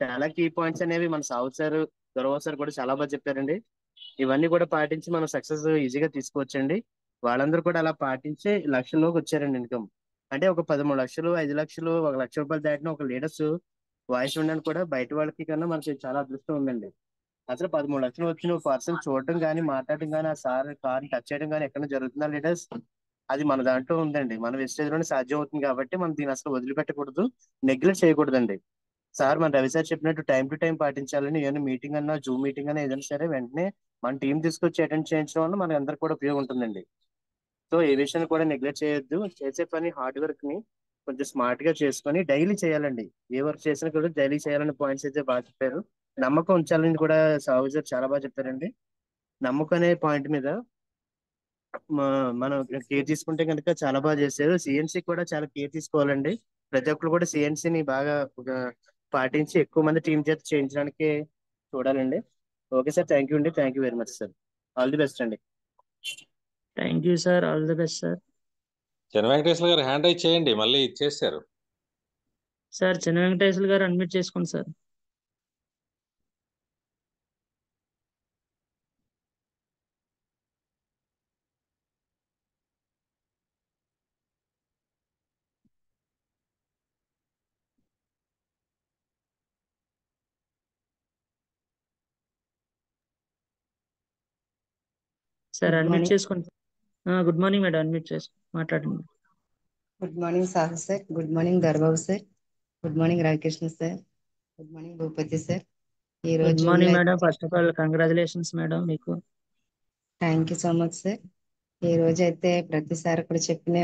చాలా కీ పాయింట్స్ అనేవి మన సావత్ సార్, దొరబాబు సార్ కూడా చాలా బాగా చెప్పారండి. ఇవన్నీ కూడా పాటించి మనం సక్సెస్ ఈజీగా తీసుకోవచ్చండి. వాళ్ళందరూ కూడా అలా పాటించి లక్షల్లోకి వచ్చారండి ఇన్కమ్. అంటే ఒక 13 లక్షలు, 5 లక్షలు, 1 లక్ష రూపాయలు దాటిన ఒక లీడర్స్ వాయిస్ ఉండడానికి కూడా బయట వాళ్ళకి కన్నా మనకి చాలా అదృష్టం ఉందండి. అసలు 13 లక్షలు వచ్చిన పర్సన్ చూడటం కానీ, మాట్లాడటం కానీ, ఆ సార్ కార్ టచ్ చేయడం కానీ ఎక్కడ జరుగుతుందా లీడర్స్? అది మన దాంట్లో ఉందండి. మన వెస్టేజ్ లోనే సాధ్యం అవుతుంది కాబట్టి మనం దీన్ని అసలు వదిలిపెట్టకూడదు, నెగ్లెక్ట్ చేయకూడదండి. సార్ మన రవి సార్ చెప్పినట్టు టైం టు టైం పాటించాలని, ఏదైనా మీటింగ్ అన్నా, జూమ్ మీటింగ్ అన్నా ఏదైనా సరే వెంటనే మన టీం తీసుకొచ్చి అటెండ్ చేయించడం వల్ల మనకి అందరికి కూడా ఉపయోగం ఉంటుందండి. సో ఏ విషయాన్ని కూడా నెగ్లెక్ట్ చేయొద్దు. చేసే పని హార్డ్ వర్క్ ని కొంచెం స్మార్ట్ గా చేసుకొని డైలీ చేయాలండి. ఏ వర్క్ చేసినా కూడా డైలీ చేయాలనే పాయింట్స్ అయితే బాగా చెప్పారు. నమ్మకం ఉంచాలని కూడా సాహు సార్ చాలా బాగా చెప్పారండి. నమ్మకం అనే పాయింట్ మీద మనం కేర్ తీసుకుంటే కనుక చాలా బాగా చేశారు. సిఎన్సి కూడా చాలా కేర్ తీసుకోవాలండి. ప్రతి ఒక్కరు కూడా సిఎన్సిని బాగా పాటించి ఎక్కువ మంది టీం చేత చేయించడానికి చూడాలండి. ఓకే సార్, థ్యాంక్ యూ అండి. Thank you very much sir. All the best అండి. Thank you sir, all the best sir. చిన్న వెంకటేశ్వర గారు హ్యాండ్ రైజ్ చేయండి, మళ్ళీ ఇచ్చేసారు. సార్ చిన్న వెంకటేశ్వర గారు అడ్మిట్ చేసుకోండి sir. Sir good admit morning. చేసుకోండి. గుడ్ మార్నింగ్ మేడం, అడ్మిట్ చేసి మాట్లాడండి. Good morning Sahu sir. Good morning దర్బాబు sir. Good morning Ravikrishna sir. Good morning Bhupathi sir. ఈ రోజు గుడ్ జూమ్ మార్నింగ్ లో madam. First of all congratulations madam మీకు. Thank you so much sir. ఈ రోజు అయితే ప్రతిసారి కూడా చెప్పిన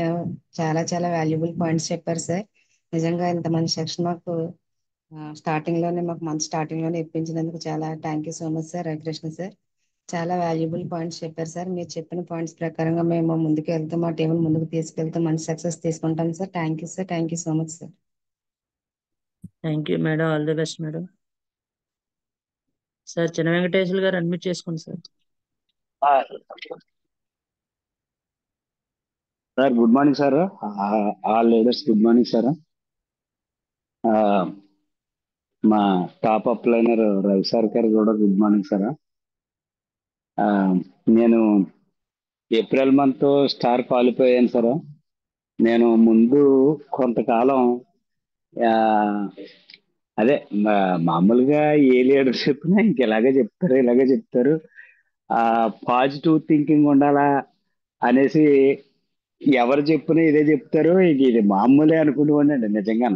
చాలా చాలా వాల్యుబుల్ పాయింట్స్ చెప్పారు సార్. నిజంగా ఇంత మంచి సెక్షన్ మాకు మంచి స్టార్టింగ్ లోనే ఇప్పించినందుకు చాలా thank you so much sir Ravikrishna sir. చాలా వాల్యుబుల్ పాయింట్స్ చెప్పారు సార్. మీరు చెప్పిన పాయింట్స్ ప్రకారంగా మేము ముందుకు వెళ్తాం, మా టీం ముందుకు తీసుకెళ్తాం, మంచి సక్సెస్ తీసుకుంటాం sir. Thank you sir. Thank you so much sir. Thank you madam, all the best madam. Sir చిన్న వెంకటేశ్వర గారు అడ్మిట్ చేసుకోండి sir. Sir good morning sir. All leaders good morning sir. మా top upliner Ravi sir గారు కూడా good morning sir. నేను April month star qualify అయ్యాను సార్. నేను ముందు కొంతకాలం ఆ, అదే మామూలుగా ఏ లీడర్ చెప్పినా ఇంక ఇలాగే చెప్తారు. పాజిటివ్ థింకింగ్ ఉండాలా అనేసి ఎవరు చెప్పినా ఇదే చెప్తారు. ఇది మామూలే అనుకునేవాడినండి నిజంగా.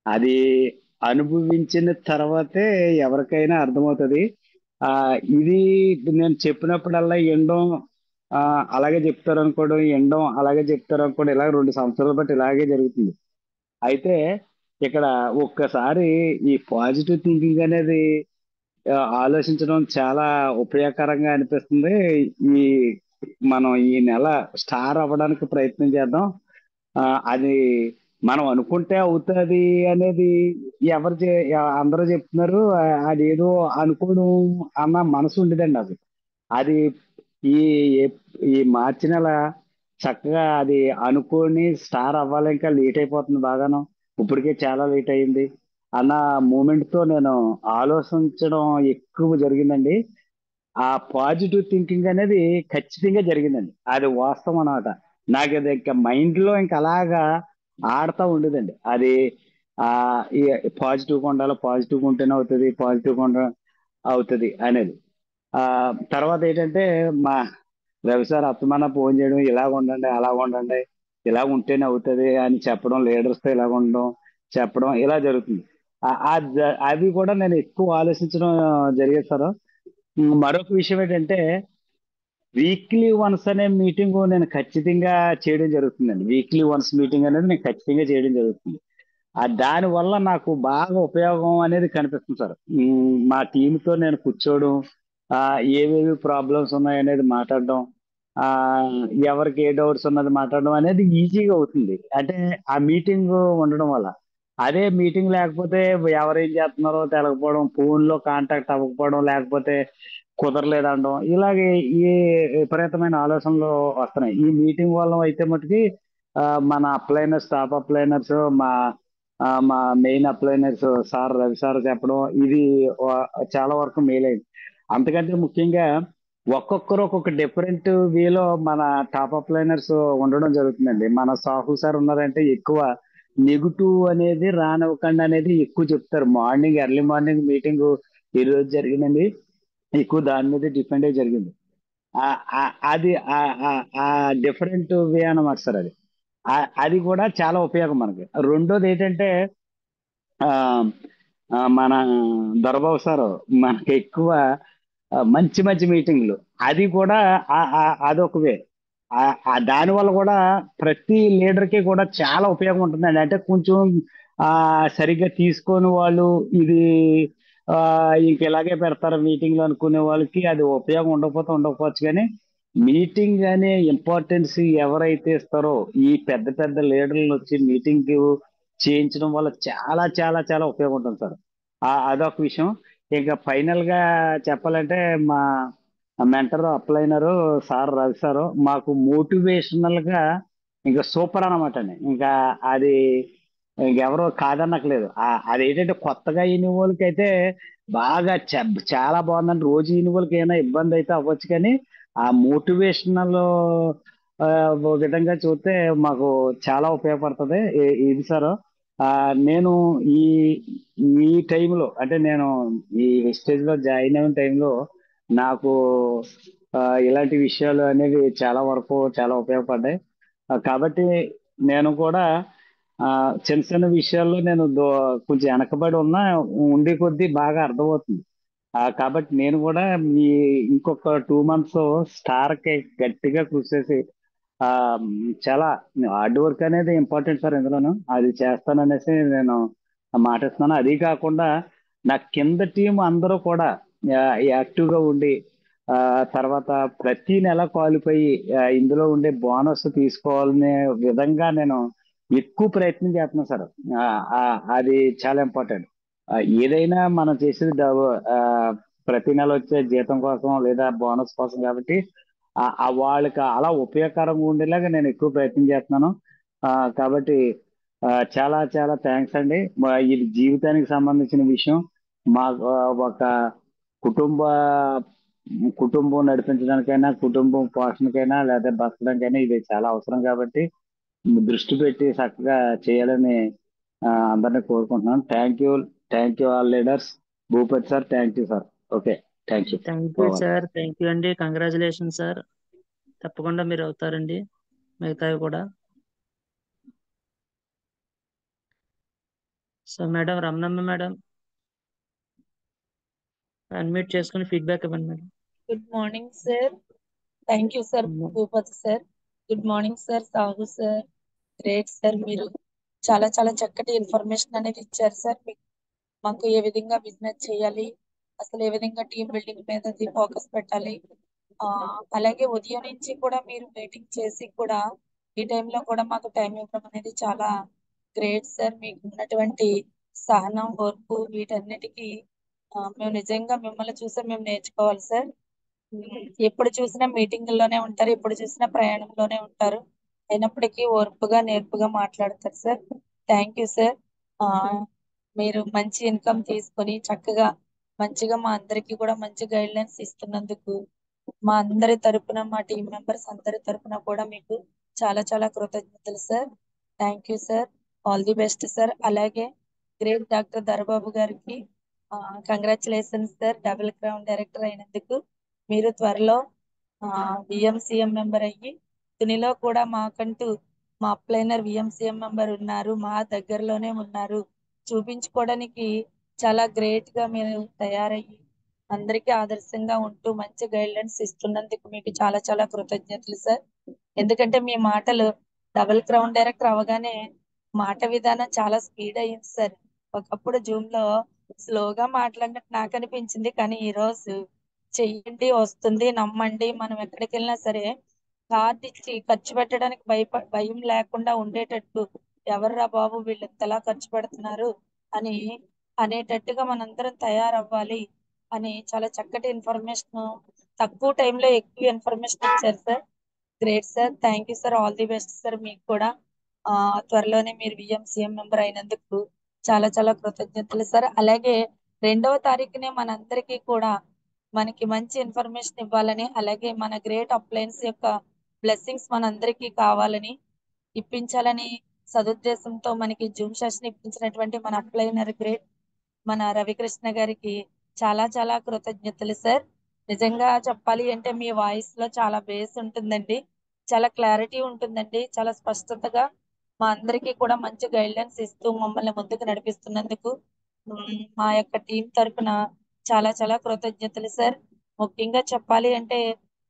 అది అనుభవించిన తర్వాతే ఎవరికైనా అర్థమవుతుంది. ఇది నేను చెప్పినప్పుడల్లా ఎండం అలాగే చెప్తారు అనుకోవడం, ఎండం అలాగే చెప్తారు అనుకోవడం, ఇలాగ 2 సంవత్సరాల బట్టి ఇలాగే జరుగుతుంది. అయితే ఇక్కడ ఒక్కసారి ఈ పాజిటివ్ థింకింగ్ అనేది ఆలోచించడం చాలా ఉపయోగకరంగా అనిపిస్తుంది. ఈ మనం ఈ నెల స్టార్ అవ్వడానికి ప్రయత్నం చేద్దాం. అది మనం అనుకుంటే అవుతుంది అనేది అందరూ చెప్తున్నారు. అదేదో అనుకోవడం అన్న మనసు ఉండదండి అది. అది ఈ ఈ మార్చి నెల చక్కగా అది అనుకోని స్టార్ అవ్వాలి. ఇంకా లేట్ అయిపోతుంది బాగాను, ఇప్పటికే చాలా లేట్ అయింది అన్న మూమెంట్ తో నేను ఆలోచించడం ఎక్కువ జరిగిందండి. ఆ పాజిటివ్ థింకింగ్ అనేది ఖచ్చితంగా జరిగిందండి. అది వాస్తవం అన్నమాట. నాకు అది ఇంకా మైండ్ లో ఇంకా అలాగా ఆడుతూ ఉండేదండి. అది ఆ పాజిటివ్గా ఉండాలి, పాజిటివ్గా ఉంటేనే అవుతుంది, పాజిటివ్గా అవుతుంది అనేది. ఆ తర్వాత ఏంటంటే మా రవి సార్ అత్తమన్న ఫోన్ చేయడం, ఇలాగ ఉండండి, అలాగ ఉండండి, ఇలా ఉంటేనే అవుతుంది అని చెప్పడం, లీడర్స్తో ఇలాగ ఉండడం చెప్పడం ఇలా జరుగుతుంది. అవి కూడా నేను ఎక్కువ ఆలోచించడం జరిగేది సార్. మరొక విషయం ఏంటంటే వీక్లీ వన్స్ అనే మీటింగ్ నేను ఖచ్చితంగా చేయడం జరుగుతుందండి. వీక్లీ వన్స్ మీటింగ్ అనేది నేను ఖచ్చితంగా చేయడం జరుగుతుంది. దాని వల్ల నాకు బాగా ఉపయోగం అనేది కనిపిస్తుంది సార్. మా టీంతో నేను కూర్చోవడం, ఏవేవి ప్రాబ్లమ్స్ ఉన్నాయి అనేది మాట్లాడడం, ఆ ఎవరికి ఏ డౌట్స్ ఉన్నది మాట్లాడడం అనేది ఈజీగా అవుతుంది. అంటే ఆ మీటింగ్ ఉండడం వల్ల. అదే మీటింగ్ లేకపోతే ఎవరేం చేస్తున్నారో తెలకపోవడం, ఫోన్లో కాంటాక్ట్ అవ్వకపోవడం, లేకపోతే కుదరలేదు అనడం, ఇలాగే ఈ విపరీతమైన ఆలోచనలు వస్తున్నాయి. ఈ మీటింగ్ వల్ల అయితే మటుకి మన అప్లైనర్స్, టాప్ అప్లైనర్స్, మా main upliners sir Ravi sir చెప్పడం ఇది చాలా వరకు మేలైంది. అంతకంటే ముఖ్యంగా ఒక్కొక్కరు ఒక్కొక్క డిఫరెంట్ వేలో మన టాప్ అప్లైనర్స్ ఉండడం జరుగుతుందండి. మన సాహు సార్ ఉన్నారంటే ఎక్కువ నెగిటివ్ అనేది రానివ్వకండి అనేది ఎక్కువ చెప్తారు. ఎర్లీ మార్నింగ్ మీటింగ్ ఈ రోజు జరిగిందండి, ఎక్కువ దాని మీద డిపెండ్ అయ్యి జరిగింది. అది ఆ డిఫరెంట్ వే అన్నమాట సార్. అది కూడా చాలా ఉపయోగం మనకి. రెండోది ఏంటంటే ఆ మన దొరబాబు సార్ మనకి ఎక్కువ మంచి మంచి మీటింగ్లు, అది కూడా అదొక వే. దానివల్ల కూడా ప్రతి లీడర్కి కూడా చాలా ఉపయోగం ఉంటుందండి. అంటే కొంచెం సరిగ్గా తీసుకొని వాళ్ళు ఇది ఇంక ఇలాగే పెడతారు మీటింగ్లు అనుకునే వాళ్ళకి అది ఉపయోగం ఉండకపోవచ్చు, కానీ మీటింగ్ అనే ఇంపార్టెన్స్ ఎవరైతే ఇస్తారో ఈ పెద్ద పెద్ద లీడర్లు వచ్చి మీటింగ్ చేయించడం వల్ల చాలా చాలా చాలా ఉపయోగం ఉంటుంది సార్. అదొక విషయం. ఇంకా ఫైనల్ గా చెప్పాలంటే మా మెంటర్ అప్లైనరు సార్ రవి సారు మాకు మోటివేషనల్ గా ఇంకా సూపర్ అన్నమాట అండి. ఇంకా అది ఇంకెవరో కాదనట్లేదు. అదేంటంటే కొత్తగా ఇన్ని వాళ్ళకైతే బాగా చాలా బాగుందండి. రోజు ఇన్ని వాళ్ళకి ఏమైనా ఇబ్బంది అయితే అవ్వచ్చు, కానీ ఆ మోటివేషనల్ విధంగా చూస్తే మాకు చాలా ఉపయోగపడుతుంది ఇది సార్. నేను ఈ ఈ టైంలో అంటే నేను ఈ స్టేజ్ లో జాయిన్ అయిన టైంలో నాకు ఇలాంటి విషయాలు అనేవి చాలా వరకు చాలా ఉపయోగపడ్డాయి. కాబట్టి నేను కూడా ఆ చిన్న చిన్న విషయాల్లో నేను కొంచెం వెనకబడి ఉన్నా ఉండే కొద్దీ బాగా అర్థమవుతుంది. కాబట్టి నేను కూడా ఈ ఇంకొక 2 months స్టార్ కి గట్టిగా కృషి చేసి ఆ చాలా హార్డ్ వర్క్ అనేది ఇంపార్టెంట్ సార్. ఇందులోను అది చేస్తాననేసి నేను మాటిస్తున్నాను. అది కాకుండా నా కింద టీం అందరూ కూడా యాక్టివ్ గా ఉండి తర్వాత ప్రతి నెల క్వాలిఫై ఇందులో ఉండే బోనస్ తీసుకోవాలనే విధంగా నేను ఎక్కువ ప్రయత్నం చేస్తున్నాను సార్. అది చాలా ఇంపార్టెంట్. ఏదైనా మనం చేసేది ప్రతి నెల వచ్చే జీతం కోసం లేదా బోనస్ కోసం కాబట్టి వాళ్ళకి అలా ఉపయోగకరంగా ఉండేలాగా నేను ఎక్కువ ప్రయత్నం చేస్తున్నాను. కాబట్టి చాలా చాలా థ్యాంక్స్ అండి. ఇది జీవితానికి సంబంధించిన విషయం. మా ఒక కుటుంబ కుటుంబం నడిపించడానికైనా కుటుంబం పోషణకైనా లేదా బతకడానికైనా ఇది చాలా అవసరం కాబట్టి దృష్టి పెట్టి చక్కగా చేయాలని అందరినీ కోరుకుంటున్నాను. Thank you all leaders. Bhupathi sir, thank you sir. Okay, thank you. Thank you sir, thank you అండి, కంగ్రాచులేషన్ సార్. తప్పకుండా మీరు అవుతారండి మిగతావి కూడా. So madam Ramanamma madam unmute చేసుకుని ఫీడ్బ్యాక్ ఇవ్వండి madam. Good morning sir. Thank you sir Bhupathi sir. Good morning sir Sahu sir. Great sir, మీరు చాలా చాలా చక్కటి ఇన్ఫర్మేషన్ అనేది ఇచ్చారు సార్. మాకు ఏ విధంగా బిజినెస్ చేయాలి, అసలు ఏ విధంగా టీమ్ బిల్డింగ్ మీద ఫోకస్ పెట్టాలి, అలాగే ఉదయం నుంచి కూడా మీరు మీటింగ్ చేసి కూడా ఈ టైంలో కూడా మాకు టైం ఇవ్వడం అనేది చాలా గ్రేట్ సార్. మీకు ఉన్నటువంటి సహనం, ఓర్పు వీటన్నిటికీ మేము నిజంగా మిమ్మల్ని చూసి మేము నేర్చుకోవాలి సార్. ఎప్పుడు చూసినా మీటింగుల్లోనే ఉంటారు, ఎప్పుడు చూసినా ప్రయాణంలోనే ఉంటారు, అయినప్పటికీ ఓర్పుగా నేర్పుగా మాట్లాడతారు సార్. Thank you sir. మీరు మంచి ఇన్కమ్ తీసుకొని చక్కగా మంచిగా మా అందరికి కూడా మంచి గైడ్ లైన్స్ ఇస్తున్నందుకు మా అందరి తరపున, మా టీం మెంబర్స్ అందరి తరపున కూడా మీకు చాలా చాలా కృతజ్ఞతలు sir. Thank you sir. All the best sir. అలాగే గ్రేట్ డాక్టర్ దర్బాబు గారికి congratulations sir, double crown director అయినందుకు. మీరు త్వరలో విఎంసీఎం మెంబర్ అయ్యి దీనిలో కూడా మాకంటూ మా అప్లైనర్ విఎంసీఎం మెంబర్ ఉన్నారు, మా దగ్గరలోనే ఉన్నారు చూపించుకోవడానికి చాలా గ్రేట్ గా మీరు తయారయ్యి అందరికీ ఆదర్శంగా ఉంటూ మంచి గైడ్ లైన్స్ ఇస్తున్నందుకు మీకు చాలా చాలా కృతజ్ఞతలు సార్. ఎందుకంటే మీ మాటలు డబుల్ క్రౌన్ డైరెక్టర్ అవగానే మాట విధానం చాలా స్పీడ్ అయ్యింది సార్. ఒకప్పుడు జూమ్ లో స్లోగా మాట్లాడినట్టు నాకు అనిపించింది, కానీ ఈ రోజు చెయ్యండి వస్తుంది, నమ్మండి, మనం ఎక్కడికి వెళ్ళినా సరే కార్డు ఇచ్చి ఖర్చు పెట్టడానికి భయం లేకుండా ఉండేటట్టు ఎవర్రా బాబు వీళ్ళు ఇంతలా ఖర్చు పెడుతున్నారు అని అనేటట్టుగా మనందరం తయారవ్వాలి అని చాలా చక్కటి ఇన్ఫర్మేషన్, తక్కువ టైంలో ఎక్కువ ఇన్ఫర్మేషన్ ఇచ్చారు sir. Great sir. Thank you sir. All the best sir. మీకు కూడా త్వరలోనే మీరు విఎంసీఎం మెంబర్ అయినందుకు చాలా చాలా కృతజ్ఞతలు సార్. అలాగే 2వ తారీఖునే మనందరికీ కూడా మనకి మంచి ఇన్ఫర్మేషన్ ఇవ్వాలని, అలాగే మన గ్రేట్ అప్లయన్స్ యొక్క బ్లెస్సింగ్స్ మనందరికీ కావాలని ఇప్పించాలని సదుద్దేశంతో మనకి జూమ్ సెషన్ ఇప్పించినటువంటి మన అప్లైనర్ గ్రేట్ మన రవికృష్ణ గారికి చాలా చాలా కృతజ్ఞతలు సార్. నిజంగా చెప్పాలి అంటే మీ వాయిస్ లో చాలా బేస్ ఉంటుందండి, చాలా క్లారిటీ ఉంటుందండి, చాలా స్పష్టతగా మా అందరికీ కూడా మంచి గైడ్లైన్స్ ఇస్తూ మమ్మల్ని ముందుకు నడిపిస్తున్నందుకు మా యొక్క టీం తరఫున చాలా చాలా కృతజ్ఞతలు సార్. ముఖ్యంగా చెప్పాలి అంటే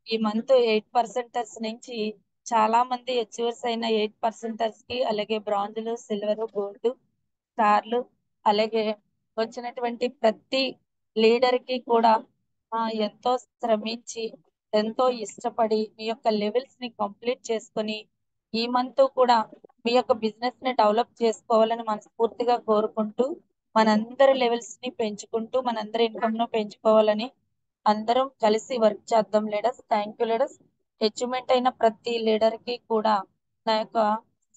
ఈ మంత్ 8% నుంచి చాలా మంది అచీవర్స్ అయిన 8% కి అలాగే బ్రాంజ్లు, సిల్వర్, గోల్డ్, స్టార్లు అలాగే వచ్చినటువంటి ప్రతి లీడర్ కి కూడా ఎంతో శ్రమించి ఎంతో ఇష్టపడి మీ యొక్క లెవెల్స్ ని కంప్లీట్ చేసుకొని ఈ మంత్ కూడా మీ యొక్క బిజినెస్ ని డెవలప్ చేసుకోవాలని మనస్ఫూర్తిగా కోరుకుంటూ మనందరి లెవెల్స్ ని పెంచుకుంటూ మనందరి ఇన్కమ్ ను పెంచుకోవాలని అందరం కలిసి వర్క్ చేద్దాం leaders. Thank you leaders. Achievement అయిన ప్రతి లీడర్ కి కూడా నా యొక్క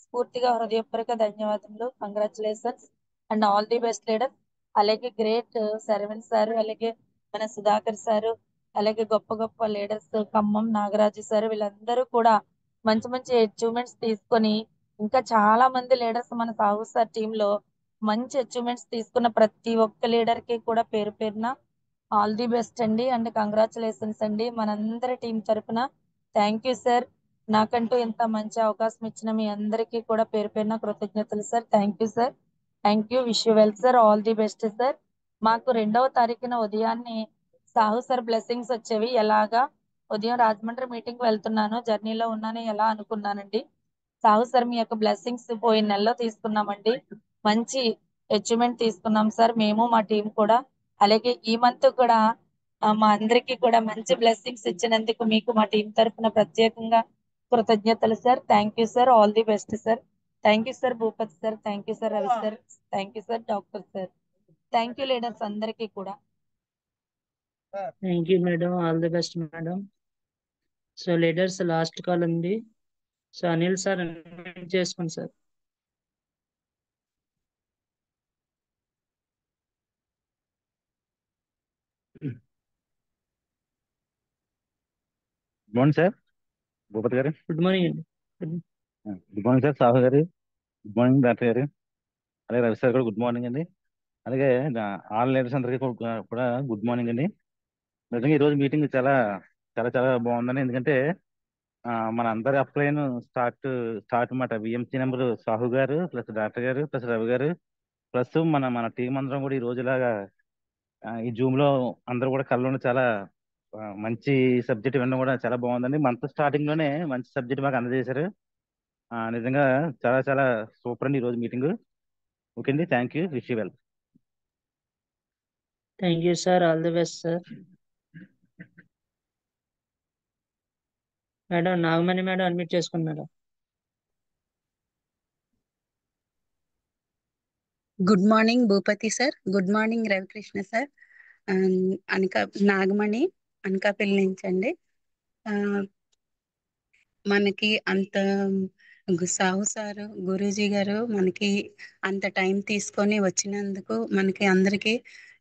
స్ఫూర్తిగా హృదయపూర్వక ధన్యవాదములు. Congratulations and all the best leader. అలాగే గ్రేట్ శరవణ్ సార్, అలాగే మన సుధాకర్ సారు, అలాగే గొప్ప గొప్ప లీడర్స్ ఖమ్మం నాగరాజు సార్, వీళ్ళందరూ కూడా మంచి మంచి అచీవ్మెంట్స్ తీసుకొని ఇంకా చాలా మంది లీడర్స్ మన సాహు సార్ టీమ్ లో మంచి అచీవ్మెంట్స్ తీసుకున్న ప్రతి ఒక్క లీడర్ కి కూడా పేరు పేరున ఆల్ ది బెస్ట్ అండి అండ్ కంగ్రాచులేషన్స్ అండి మనందరి టీం తరపున. Thank you sir. నాకంటూ ఇంత మంచి అవకాశం ఇచ్చిన మీ అందరికీ కూడా పేరు పేరున కృతజ్ఞతలు sir. Thank you sir. Thank you. Wish you well sir. All the best sir. మాకు 2వ తారీఖున ఉదయాన్నే సాహు సార్ బ్లెస్సింగ్స్ వచ్చేవి. ఎలాగా ఉదయం రాజమండ్రి మీటింగ్ వెళ్తున్నాను, జర్నీలో ఉన్నాను ఎలా అనుకున్నానండి. సాహు సార్ మీ యొక్క బ్లెస్సింగ్స్ పోయిన నెలలో తీసుకున్నామండి. మంచి అచీవ్మెంట్ తీసుకున్నాం సార్ మేము మా టీం కూడా. అలాగే ఈ మంత్ కూడా మా అందరికీ కూడా మంచి బ్లెస్సింగ్స్ ఇచ్చినందుకు మీకు మా టీం తరఫున ప్రత్యేకంగా కృతజ్ఞతలు sir. Thank you sir. All the best sir. Thank you sir Bhupathi sir. Thank you sir Ravi sir. Thank you sir doctor sir. Thank you leaders అందరికీ కూడా. Thank you madam. All the best madam. So leaders last call ఉంది. So Anil sir unmute చేసుకోండి sir. Good morning sir Bhupathi గారు. Good morning అండి. Good morning sir Sahu గారు. Good morning doctor గారు. అలాగే Ravi sir కూడా గుడ్ మార్నింగ్ అండి. అలాగే ఆల్ లీడర్స్ అందరికీ కూడా గుడ్ మార్నింగ్ అండి. నిజంగా ఈరోజు మీటింగ్ చాలా చాలా చాలా బాగుందండి. ఎందుకంటే మన అందరి అప్లైన్ స్టార్ట్ మాట విఎంసీ నెంబర్ సాహు గారు ప్లస్ డాక్టర్ గారు ప్లస్ రవి గారు ప్లస్ మన మన టీం అందరం కూడా ఈ రోజులాగా ఈ జూమ్ లో అందరూ కూడా కళ్ళలో చాలా మంచి సబ్జెక్ట్ వినడం కూడా చాలా బాగుందండి. మంత్ స్టార్టింగ్ లోనే మంచి సబ్జెక్ట్ మాకు అందజేశారు. నిజంగా చాలా చాలా సూపర్ అండి ఈరోజు మీటింగ్. ఓకే అండి, thank you. Wish you well. Thank you sir. All the best sir. Madam Nagamani madam admit చేసుకోండి madam. Good morning Bhupathi sir. Good morning Ravikrishna sir. Nagamani Anakapalli నుంచి అండి. మనకి అంత సాహు సారు గురూజీ గారు మనకి అంత టైం తీసుకొని వచ్చినందుకు మనకి అందరికి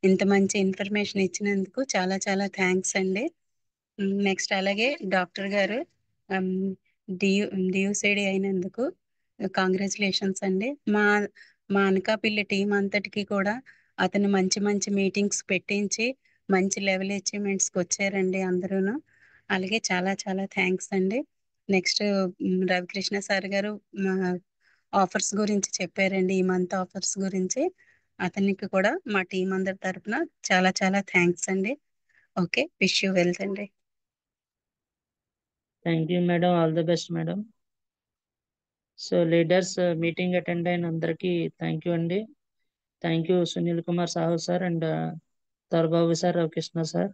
ఇంత మంచి ఇన్ఫర్మేషన్ ఇచ్చినందుకు చాలా చాలా థ్యాంక్స్ అండి. నెక్స్ట్ అలాగే డాక్టర్ గారు డియూసిడి అయినందుకు కాంగ్రాచులేషన్స్ అండి. మా మా అనకాపల్లి టీం అంతటికి కూడా అతను మంచి మంచి మీటింగ్స్ పెట్టించి మంచి లెవెల్ అచీవ్మెంట్స్కి వచ్చారండి అందరూను. అలాగే చాలా చాలా థ్యాంక్స్ అండి. నెక్స్ట్ రవికృష్ణ సార్ గారు ఆఫర్స్ గురించి చెప్పారండి, ఈ మంత్ ఆఫర్స్ గురించి. అతనికి కూడా మా టీం అందరి తరపున చాలా చాలా థ్యాంక్స్ అండి. ఓకే, విష్ యూ వెల్త్ అండి. Thank you madam. All the best madam. So leaders meeting attend అయిన అందరికీ థ్యాంక్ యూ అండి. Thank you Sunil Kumar Sahu sir and Dorababu sir, Ravikrishna sir.